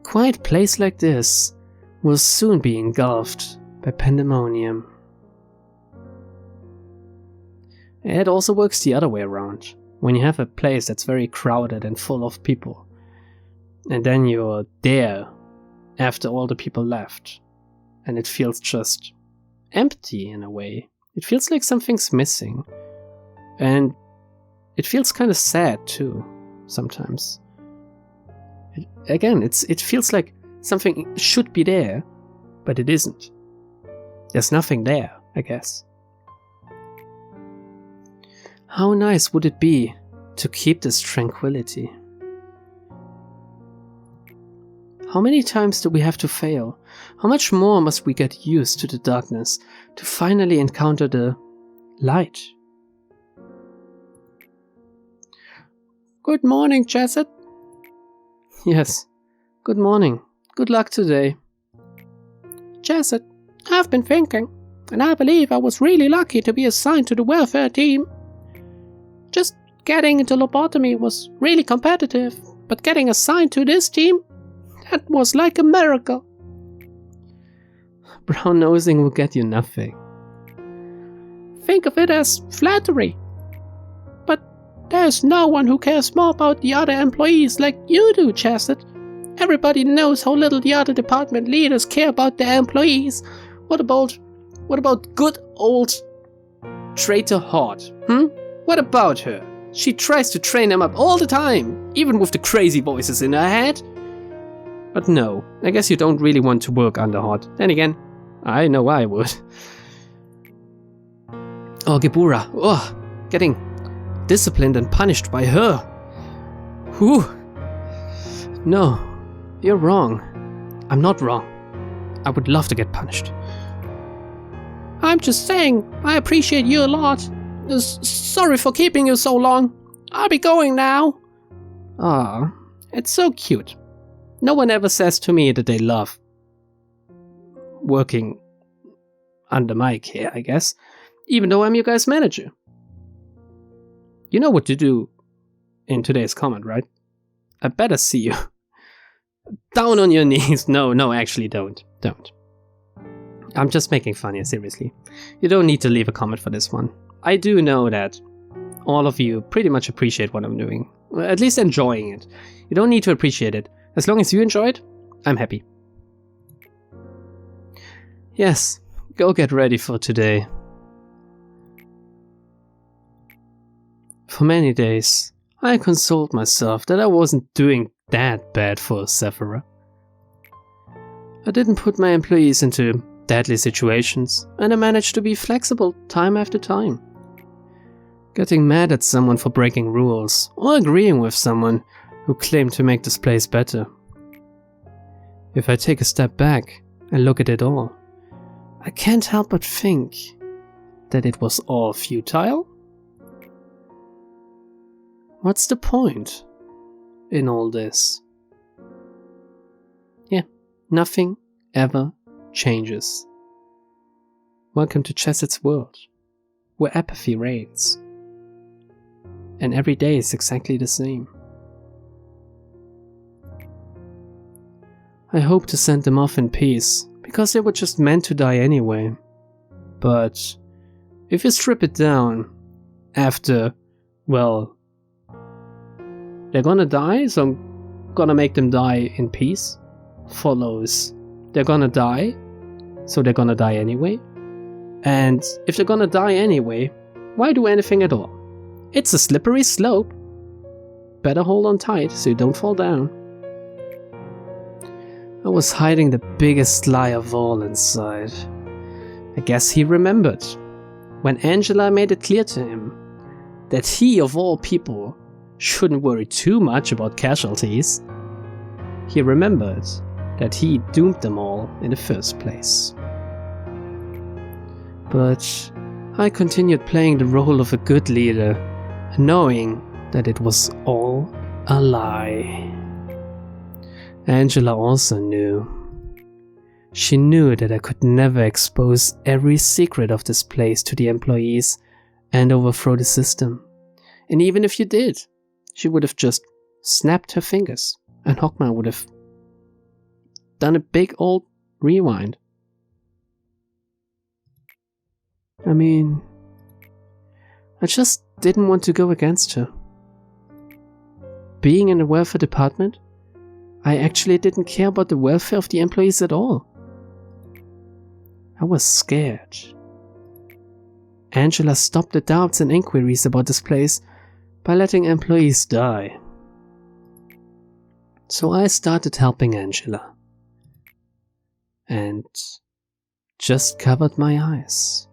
quiet place like this will soon be engulfed by pandemonium. It also works the other way around. When you have a place that's very crowded and full of people, and then you're there after all the people left, and it feels just empty in a way. It feels like something's missing. And it feels kind of sad too, sometimes. It feels like something should be there, but it isn't. There's nothing there, I guess. How nice would it be to keep this tranquility? How many times do we have to fail? How much more must we get used to the darkness to finally encounter the light? Good morning, Chesed. Yes, good morning. Good luck today. Chesed, I've been thinking, and I believe I was really lucky to be assigned to the welfare team. Just getting into lobotomy was really competitive, but getting assigned to this team, that was like a miracle. Brown nosing will get you nothing. Think of it as flattery. But there's no one who cares more about the other employees like you do, Chesed. Everybody knows how little the other department leaders care about their employees. What about good old Traitor Hort? What about her? She tries to train them up all the time, even with the crazy voices in her head. But no, I guess you don't really want to work under Hort. Then again, I know I would. Oh, Gebura. Oh, getting disciplined and punished by her. Whew. No, you're wrong. I'm not wrong. I would love to get punished. I'm just saying, I appreciate you a lot. Sorry for keeping you so long. I'll be going now. Ah, it's so cute. No one ever says to me that they love working under my care, I guess, even though I'm your guys' manager. You know what to do in today's comment, right? I better see you. Down on your knees. No, actually don't. Don't. I'm just making fun here, seriously. You don't need to leave a comment for this one. I do know that all of you pretty much appreciate what I'm doing. Well, at least enjoying it. You don't need to appreciate it. As long as you enjoy it, I'm happy. Yes, Go get ready for today. For many days, I consoled myself that I wasn't doing that bad for a Sephira. I didn't put my employees into deadly situations, and I managed to be flexible time after time. Getting mad at someone for breaking rules, or agreeing with someone who claimed to make this place better. If I take a step back and look at it all, I can't help but think that it was all futile. What's the point in all this? Yeah, nothing ever changes. Welcome to Chesed's world, where apathy reigns. And every day is exactly the same. I hope to send them off in peace, because they were just meant to die anyway. But if you strip it down, after, well, they're gonna die, so I'm gonna make them die in peace, follows they're gonna die, so they're gonna die anyway. And if they're gonna die anyway, why do anything at all? It's a slippery slope. Better hold on tight so you don't fall down. I was hiding the biggest lie of all inside. I guess he remembered when Angela made it clear to him that he, of all people, shouldn't worry too much about casualties. He remembered that he doomed them all in the first place. But I continued playing the role of a good leader, knowing that it was all a lie. Angela also knew. She knew that I could never expose every secret of this place to the employees and overthrow the system. And even if you did, she would have just snapped her fingers and Hawkman would have done a big old rewind. I mean, I just didn't want to go against her. Being in the welfare department, I actually didn't care about the welfare of the employees at all. I was scared. Angela stopped the doubts and inquiries about this place by letting employees die. So I started helping Angela. And just covered my eyes.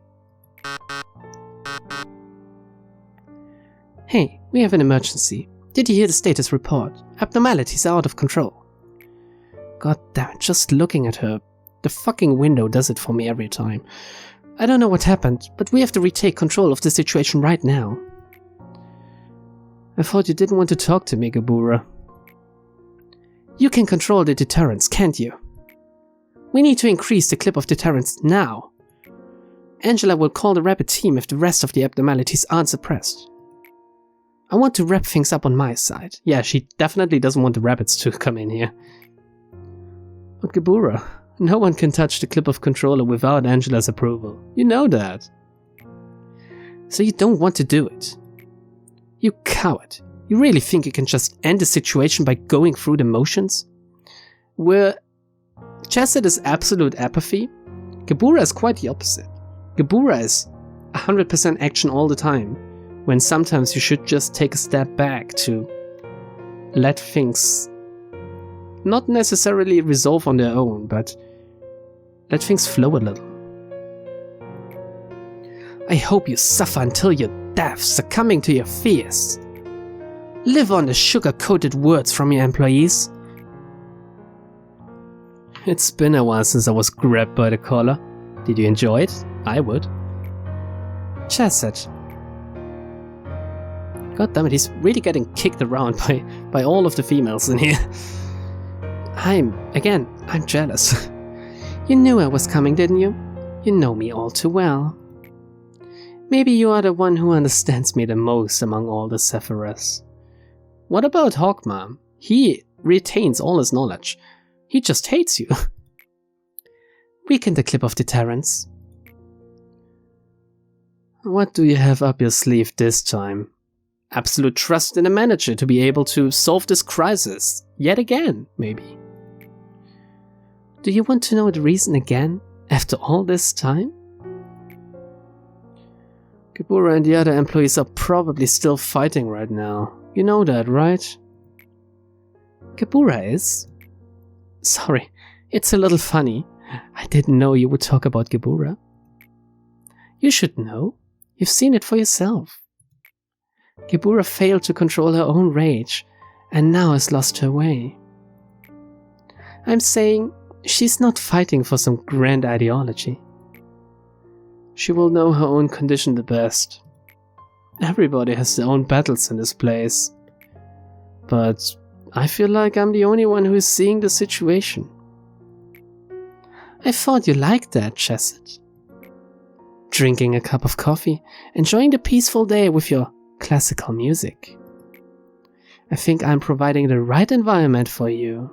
Hey, we have an emergency. Did you hear the status report? Abnormalities are out of control. God damn it, just looking at her. The fucking window does it for me every time. I don't know what happened, but we have to retake control of the situation right now. I thought you didn't want to talk to me, Gebura. You can control the deterrence, can't you? We need to increase the clip of deterrence now. Angela will call the rapid team if the rest of the abnormalities aren't suppressed. I want to wrap things up on my side. Yeah, she definitely doesn't want the rabbits to come in here. But Gebura, no one can touch the clip of controller without Angela's approval. You know that. So you don't want to do it. You coward. You really think you can just end the situation by going through the motions? Where Chesed is absolute apathy, Gebura is quite the opposite. Gebura is 100% action all the time, when sometimes you should just take a step back to let things not necessarily resolve on their own, but let things flow a little. I hope you suffer until your death, succumbing to your fears. Live on the sugar-coated words from your employees. It's been a while since I was grabbed by the collar. Did you enjoy it? I would. Chesed. God damn it, he's really getting kicked around by all of the females in here. I'm jealous. You knew I was coming, didn't you? You know me all too well. Maybe you are the one who understands me the most among all the Sephiras. What about Hawkman? He retains all his knowledge. He just hates you. Weaken the clip of deterrence. What do you have up your sleeve this time? Absolute trust in a manager to be able to solve this crisis. Yet again, maybe. Do you want to know the reason again After all this time? Gebura and the other employees are probably still fighting right now. You know that, right? Gebura is? Sorry, it's a little funny. I didn't know you would talk about Gebura. You should know. You've seen it for yourself. Gebura failed to control her own rage, and now has lost her way. I'm saying she's not fighting for some grand ideology. She will know her own condition the best. Everybody has their own battles in this place. But I feel like I'm the only one who is seeing the situation. I thought you liked that, Chesed. Drinking a cup of coffee, enjoying the peaceful day with your classical music. I think I'm providing the right environment for you.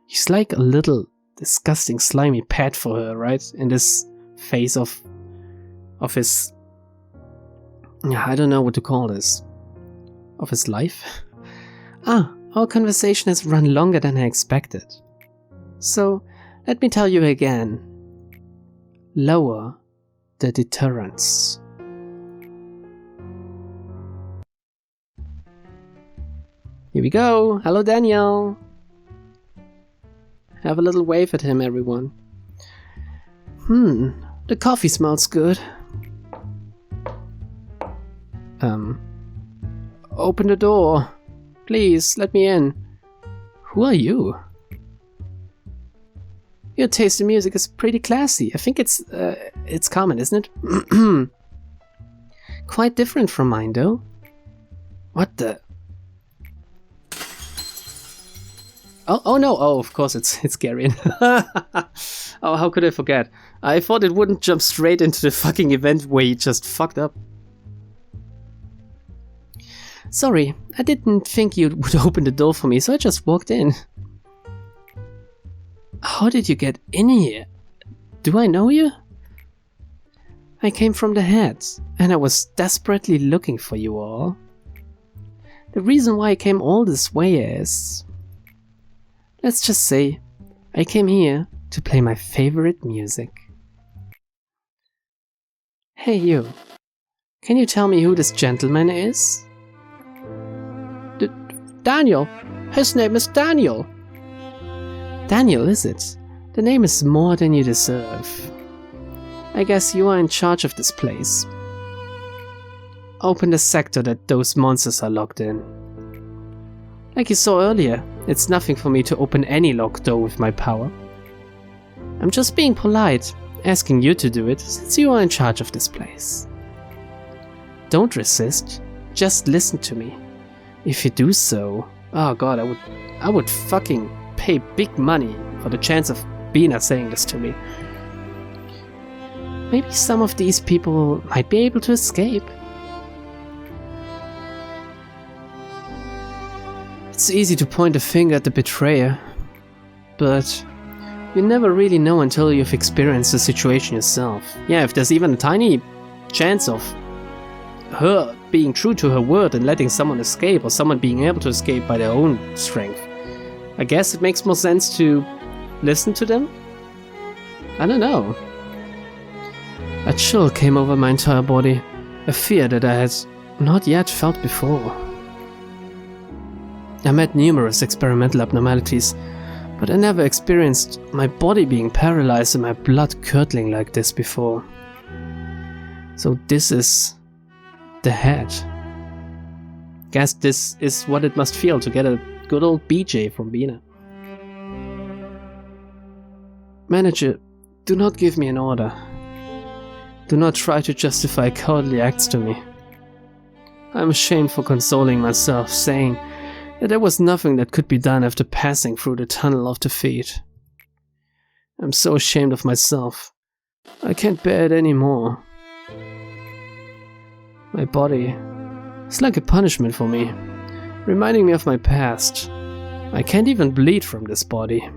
He's like a little disgusting slimy pet for her, right? In this phase of his... I don't know what to call this. Of his life? Our conversation has run longer than I expected. So, let me tell you again. Lower the deterrence. Here we go. Hello, Daniel. Have a little wave at him, everyone. The coffee smells good. Open the door. Please, let me in. Who are you? Your taste in music is pretty classy. I think it's common, isn't it? Quite different from mine, though. What the? Oh no! Oh, of course it's Garion. Oh, how could I forget? I thought it wouldn't jump straight into the fucking event where he just fucked up. Sorry, I didn't think you would open the door for me, so I just walked in. How did you get in here? Do I know you? I came from the head, and I was desperately looking for you all. The reason why I came all this way is... let's just say, I came here to play my favorite music. Hey you, can you tell me who this gentleman is? Daniel! His name is Daniel! Daniel, is it? The name is more than you deserve. I guess you are in charge of this place. Open the sector that those monsters are locked in. Like you saw earlier, it's nothing for me to open any locked door with my power. I'm just being polite, asking you to do it since you are in charge of this place. Don't resist, just listen to me. If you do so, oh god, I would fucking pay big money for the chance of Bina saying this to me. Maybe some of these people might be able to escape. It's easy to point a finger at the betrayer, but you never really know until you've experienced the situation yourself. Yeah, if there's even a tiny chance of her being true to her word and letting someone escape, or someone being able to escape by their own strength, I guess it makes more sense to listen to them? I don't know. A chill came over my entire body, a fear that I had not yet felt before. I met numerous experimental abnormalities, but I never experienced my body being paralyzed and my blood curdling like this before. So this is the head. Guess this is what it must feel to get a good old BJ from Bina. Manager, do not give me an order. Do not try to justify cowardly acts to me. I am ashamed for consoling myself, saying that there was nothing that could be done after passing through the tunnel of defeat. I'm so ashamed of myself. I can't bear it anymore. My body is like a punishment for me, reminding me of my past. I can't even bleed from this body.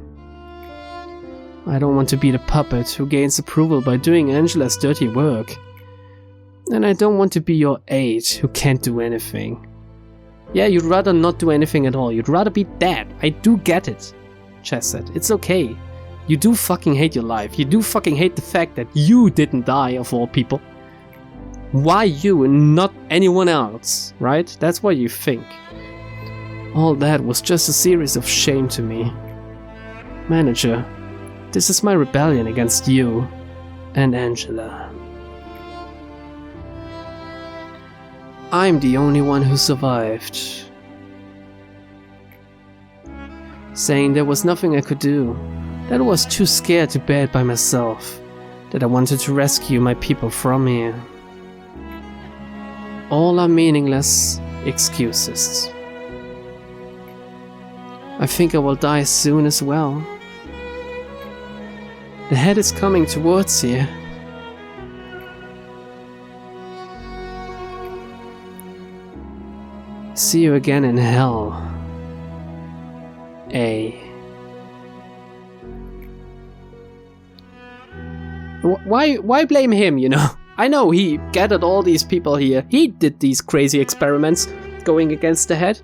I don't want to be the puppet who gains approval by doing Angela's dirty work. And I don't want to be your aide who can't do anything. Yeah, you'd rather not do anything at all. You'd rather be dead. I do get it, Chesed. It's okay. You do fucking hate your life. You do fucking hate the fact that you didn't die of all people. Why you and not anyone else, right? That's what you think. All that was just a series of shame to me. Manager, this is my rebellion against you and Angela. I'm the only one who survived. Saying there was nothing I could do, that I was too scared to bear it by myself, that I wanted to rescue my people from here. All are meaningless excuses. I think I will die soon as well. The head is coming towards here. See you again in hell. A. Why blame him, you know? I know he gathered all these people here. He did these crazy experiments going against the head.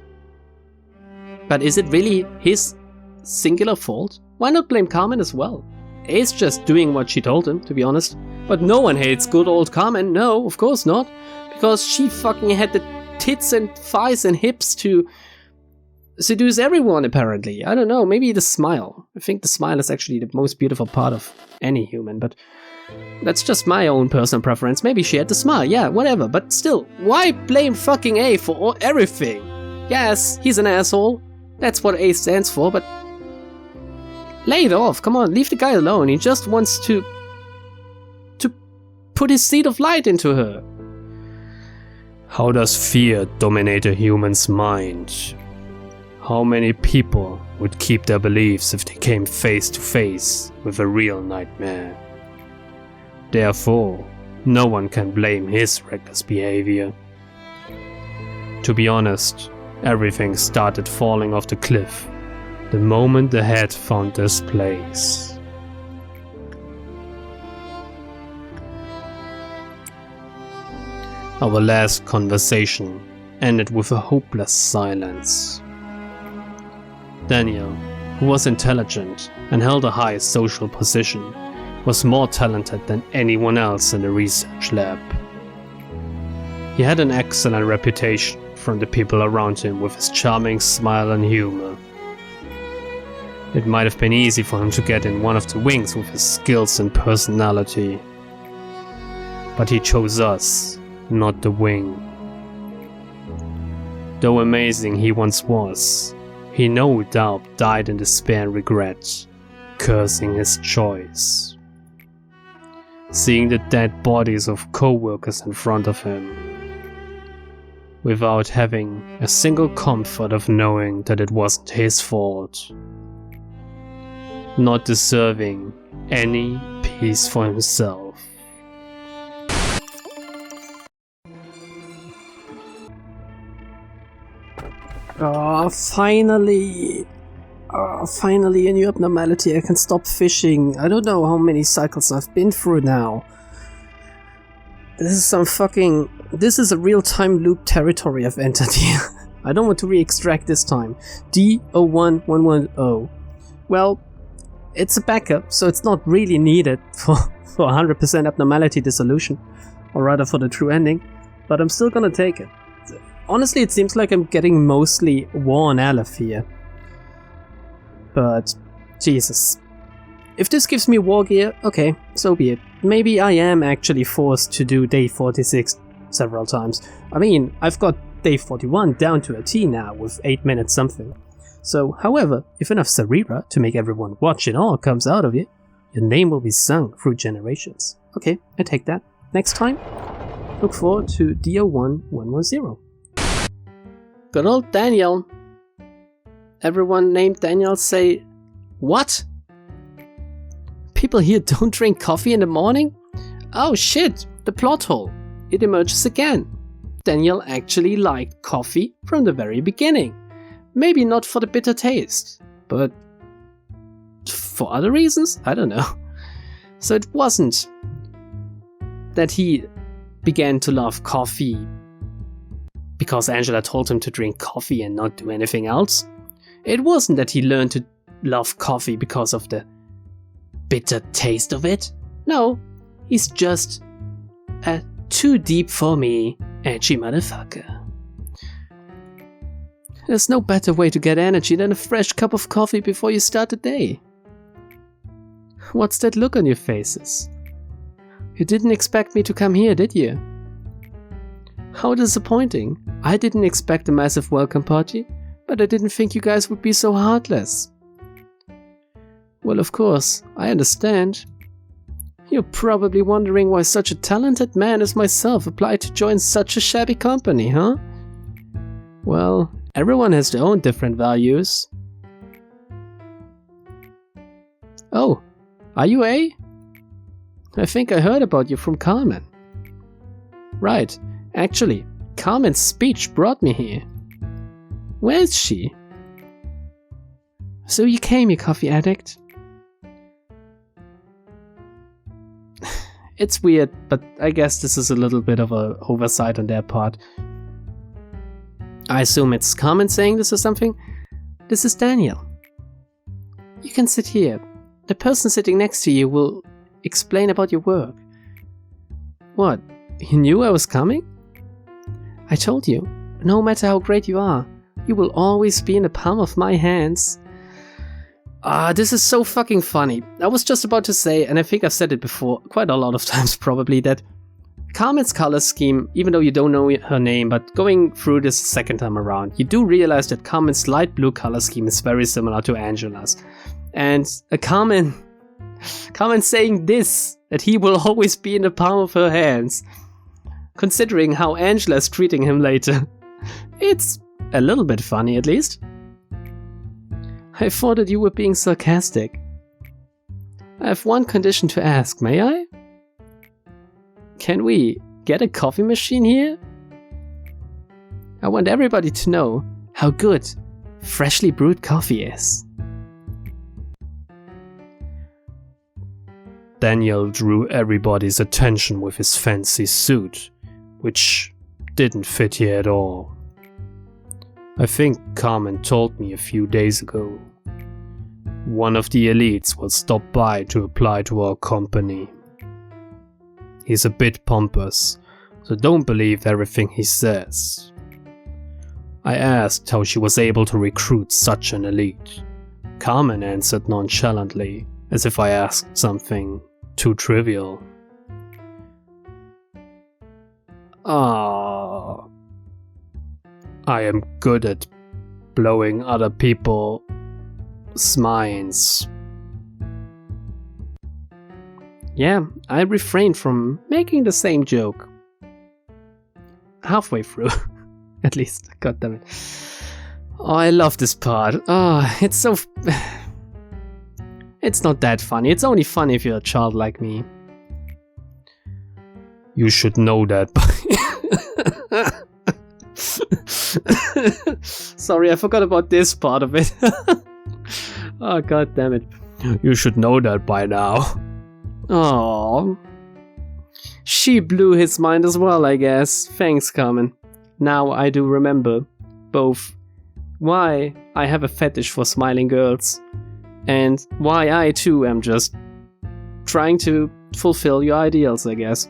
But is it really his singular fault? Why not blame Carmen as well? A's just doing what she told him, to be honest. But no one hates good old Carmen. No, of course not. Because she fucking had the tits and thighs and hips to seduce everyone, apparently. I don't know, maybe the smile. I think the smile is actually the most beautiful part of any human, but that's just my own personal preference. Maybe she had the smile, yeah, whatever. But still, why blame fucking A for everything? Yes, he's an asshole. That's what A stands for, but lay it off. Come on, leave the guy alone. He just wants to put his seed of light into her. How does fear dominate a human's mind? How many people would keep their beliefs if they came face to face with a real nightmare? Therefore, no one can blame his reckless behavior. To be honest, everything started falling off the cliff the moment the head found this place. Our last conversation ended with a hopeless silence. Daniel, who was intelligent and held a high social position, was more talented than anyone else in the research lab. He had an excellent reputation from the people around him with his charming smile and humor. It might have been easy for him to get in one of the wings with his skills and personality. But he chose us, not the wing. Though amazing he once was, he no doubt died in despair and regret, cursing his choice. Seeing the dead bodies of co-workers in front of him, without having a single comfort of knowing that it wasn't his fault. Not deserving any peace for himself. Finally a new abnormality. I can stop fishing. I don't know how many cycles I've been through now. This is a real-time loop territory I've entered here. I don't want to re-extract this time. D01110. Well, it's a backup, so it's not really needed for 100% abnormality dissolution, or rather for the true ending, but I'm still gonna take it. Honestly, it seems like I'm getting mostly worn Aleph here. But, Jesus. If this gives me war gear, okay, so be it. Maybe I am actually forced to do day 46 several times. I mean, I've got day 41 down to a T now with 8 minutes something. So, however, if enough Sarira to make everyone watch it all comes out of you, your name will be sung through generations. Okay, I take that. Next time, look forward to D01110. Good old Daniel. Everyone named Daniel say, what? People here don't drink coffee in the morning? Oh shit, the plot hole. It emerges again. Daniel actually liked coffee from the very beginning. Maybe not for the bitter taste, but for other reasons? I don't know. So it wasn't that he began to love coffee because Angela told him to drink coffee and not do anything else. It wasn't that he learned to love coffee because of the bitter taste of it. No, he's just a too deep for me edgy motherfucker. There's no better way to get energy than a fresh cup of coffee before you start the day. What's that look on your faces? You didn't expect me to come here, did you? How disappointing. I didn't expect a massive welcome party, but I didn't think you guys would be so heartless. Well, of course, I understand. You're probably wondering why such a talented man as myself applied to join such a shabby company, huh? Well, everyone has their own different values. Oh, are you A? I think I heard about you from Carmen. Right, actually, Carmen's speech brought me here. Where is she? So you came, you coffee addict? It's weird, but I guess this is a little bit of an oversight on their part. I assume it's Carmen saying this or something. This is Daniel. You can sit here. The person sitting next to you will explain about your work. What? You knew I was coming? I told you, no matter how great you are, you will always be in the palm of my hands. This is so fucking funny. I was just about to say, and I think I've said it before, quite a lot of times probably, that Carmen's color scheme, even though you don't know her name, but going through this a second time around, you do realize that Carmen's light blue color scheme is very similar to Angela's. And Carmen saying this, that he will always be in the palm of her hands, considering how Angela is treating him later. It's a little bit funny, at least. I thought that you were being sarcastic. I have one condition to ask, may I? Can we get a coffee machine here? I want everybody to know how good freshly brewed coffee is. Daniel drew everybody's attention with his fancy suit, which didn't fit here at all. I think Carmen told me a few days ago. One of the elites will stop by to apply to our company. He's a bit pompous, so don't believe everything he says. I asked how she was able to recruit such an elite. Carmen answered nonchalantly, as if I asked something too trivial. I am good at blowing other people's minds. Yeah, I refrained from making the same joke. Halfway through, at least. God damn it. Oh, I love this part. Oh, it's so... It's not that funny. It's only funny if you're a child like me. You should know that. Sorry, I forgot about this part of it. Oh, god damn it. You should know that by now. Oh, she blew his mind as well, I guess. Thanks, Carmen. Now I do remember both why I have a fetish for smiling girls and why I too am just trying to fulfill your ideals, I guess.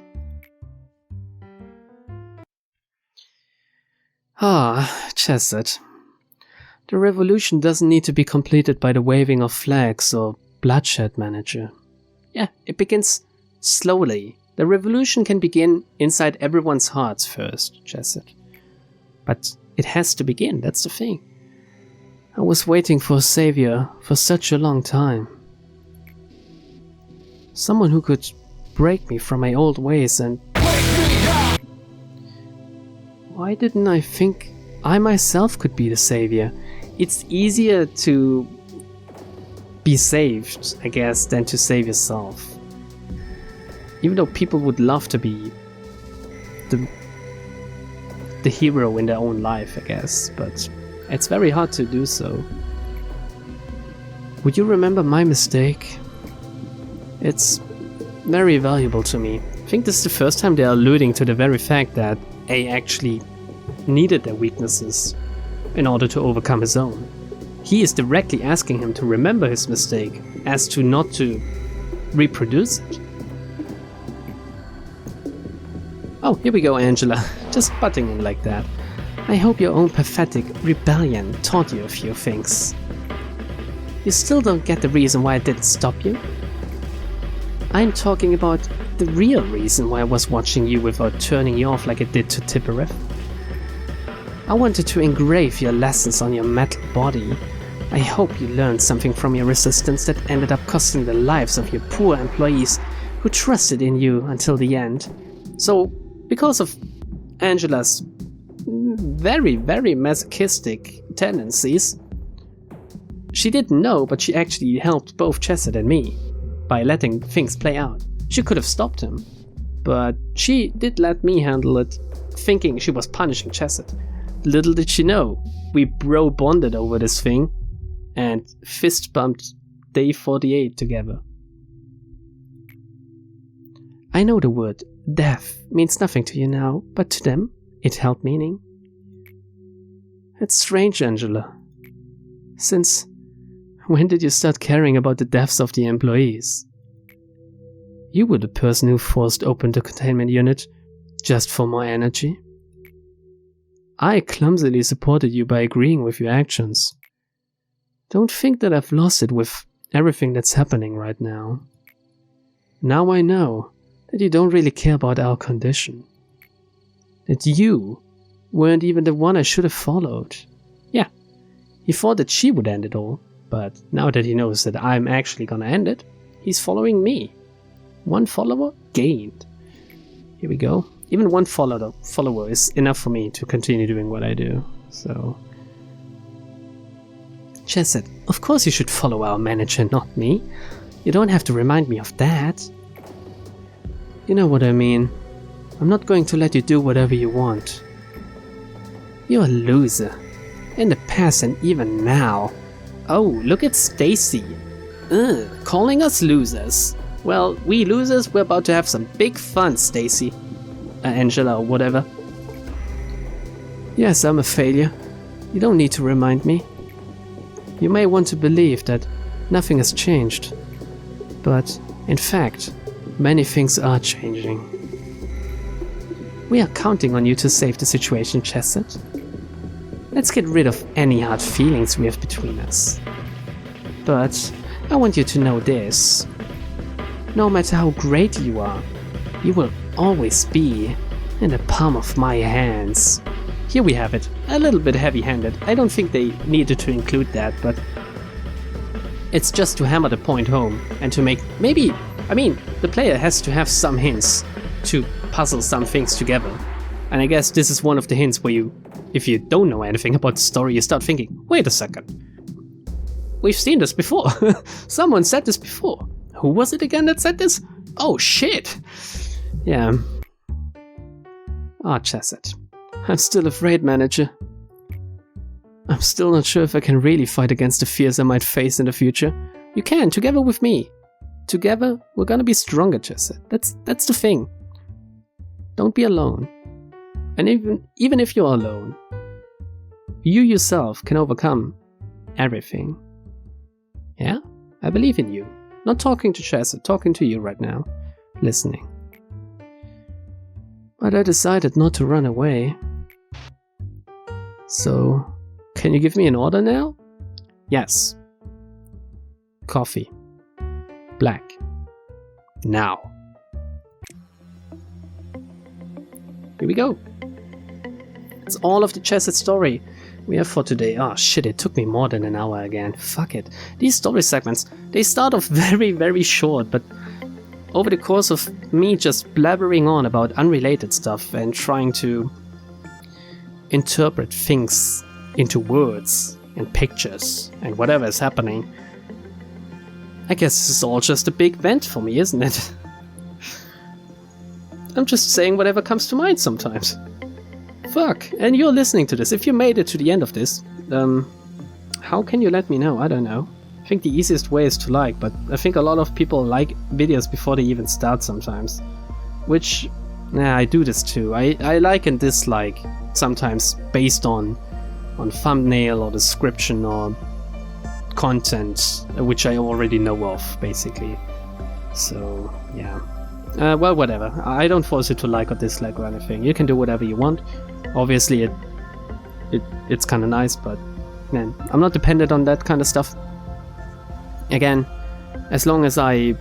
Chesed. The revolution doesn't need to be completed by the waving of flags or bloodshed, manager. Yeah, it begins slowly. The revolution can begin inside everyone's hearts first, Chesed. But it has to begin, that's the thing. I was waiting for a savior for such a long time. Someone who could break me from my old ways and... Why didn't I think I myself could be the savior? It's easier to be saved, I guess, than to save yourself. Even though people would love to be the hero in their own life, I guess, but it's very hard to do so. Would you remember my mistake? It's very valuable to me. I think this is the first time they're alluding to the very fact that A actually needed their weaknesses in order to overcome his own. He is directly asking him to remember his mistake, as to not to reproduce it? Oh, here we go, Angela. Just butting in like that. I hope your own pathetic rebellion taught you a few things. You still don't get the reason why I didn't stop you? I'm talking about the real reason why I was watching you without turning you off like I did to Tippereth. I wanted to engrave your lessons on your metal body. I hope you learned something from your resistance that ended up costing the lives of your poor employees who trusted in you until the end. So, because of Angela's very, very masochistic tendencies, she didn't know, but she actually helped both Chesed and me by letting things play out. She could have stopped him, but she did let me handle it, thinking she was punishing Chesed. Little did she know, we bro-bonded over this thing and fist-bumped day 48 together. I know the word death means nothing to you now, but to them, it held meaning. It's strange, Angela. Since when did you start caring about the deaths of the employees? You were the person who forced open the containment unit just for more energy. I clumsily supported you by agreeing with your actions. Don't think that I've lost it with everything that's happening right now. Now I know that you don't really care about our condition. That you weren't even the one I should have followed. Yeah, he thought that she would end it all, but now that he knows that I'm actually gonna end it, he's following me. One follower gained. Here we go. Even one follower is enough for me to continue doing what I do, so... Chesed, of course you should follow our manager, not me. You don't have to remind me of that. You know what I mean. I'm not going to let you do whatever you want. You're a loser. In the past and even now. Oh, look at Stacy. Calling us losers. Well, we losers, we're about to have some big fun, Stacy. Angela or whatever. Yes, I'm a failure. You don't need to remind me. You may want to believe that nothing has changed. But, in fact, many things are changing. We are counting on you to save the situation, Chesed. Let's get rid of any hard feelings we have between us. But I want you to know this. No matter how great you are, you will always be in the palm of my hands. Here we have it. A little bit heavy-handed. I don't think they needed to include that, but it's just to hammer the point home and to make the player has to have some hints to puzzle some things together. And I guess this is one of the hints where if you don't know anything about the story, you start thinking, wait a second. We've seen this before. Someone said this before. Who was it again that said this? Oh shit. Yeah. Chesed. I'm still afraid, manager. I'm still not sure if I can really fight against the fears I might face in the future. You can, together with me. Together, we're gonna be stronger, Chesed. That's the thing. Don't be alone. And even if you're alone, you yourself can overcome everything. Yeah? I believe in you. Not talking to Chesed, talking to you right now. Listening. But I decided not to run away. So, can you give me an order now? Yes. Coffee. Black. Now. Here we go. It's all of the Chesed story we have for today. Oh shit, it took me more than an hour again. Fuck it. These story segments, they start off very, very short, but over the course of me just blabbering on about unrelated stuff and trying to interpret things into words and pictures and whatever is happening, I guess this is all just a big vent for me, isn't it? I'm just saying whatever comes to mind sometimes. Fuck, and you're listening to this. If you made it to the end of this, how can you let me know? I don't know. I think the easiest way is to like, but I think a lot of people like videos before they even start sometimes. Which, I do this too. I like and dislike sometimes based on thumbnail or description or content, which I already know of, basically. So yeah. Well, whatever. I don't force you to like or dislike or anything. You can do whatever you want. Obviously, it's kind of nice, but man, I'm not dependent on that kind of stuff. Again, as long as I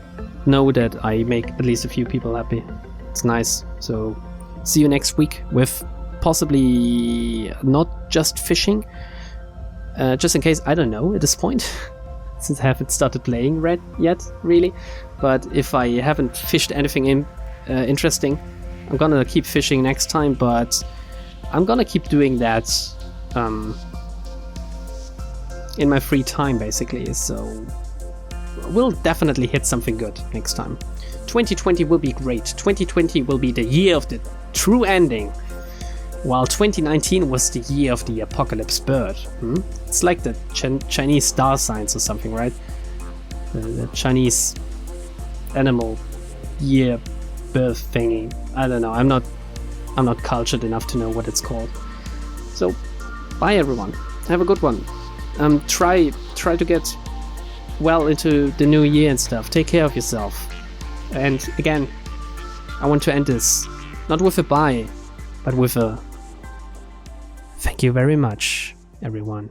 know that I make at least a few people happy, it's nice. So see you next week with possibly not just fishing. Just in case, I don't know at this point, since I haven't started playing Red yet, really. But if I haven't fished anything interesting, I'm gonna keep fishing next time, but I'm gonna keep doing that in my free time, basically. So we'll definitely hit something good next time. 2020 will be great. 2020 will be the year of the true ending, while 2019 was the year of the apocalypse bird. It's like the Chinese star signs or something, right? The Chinese animal year birth thingy. I don't know. I'm not cultured enough to know what it's called. So bye everyone. Have a good one. Try to get well into the new year and stuff. Take care of yourself. And again, I want to end this not with a bye, but with a thank you very much, everyone.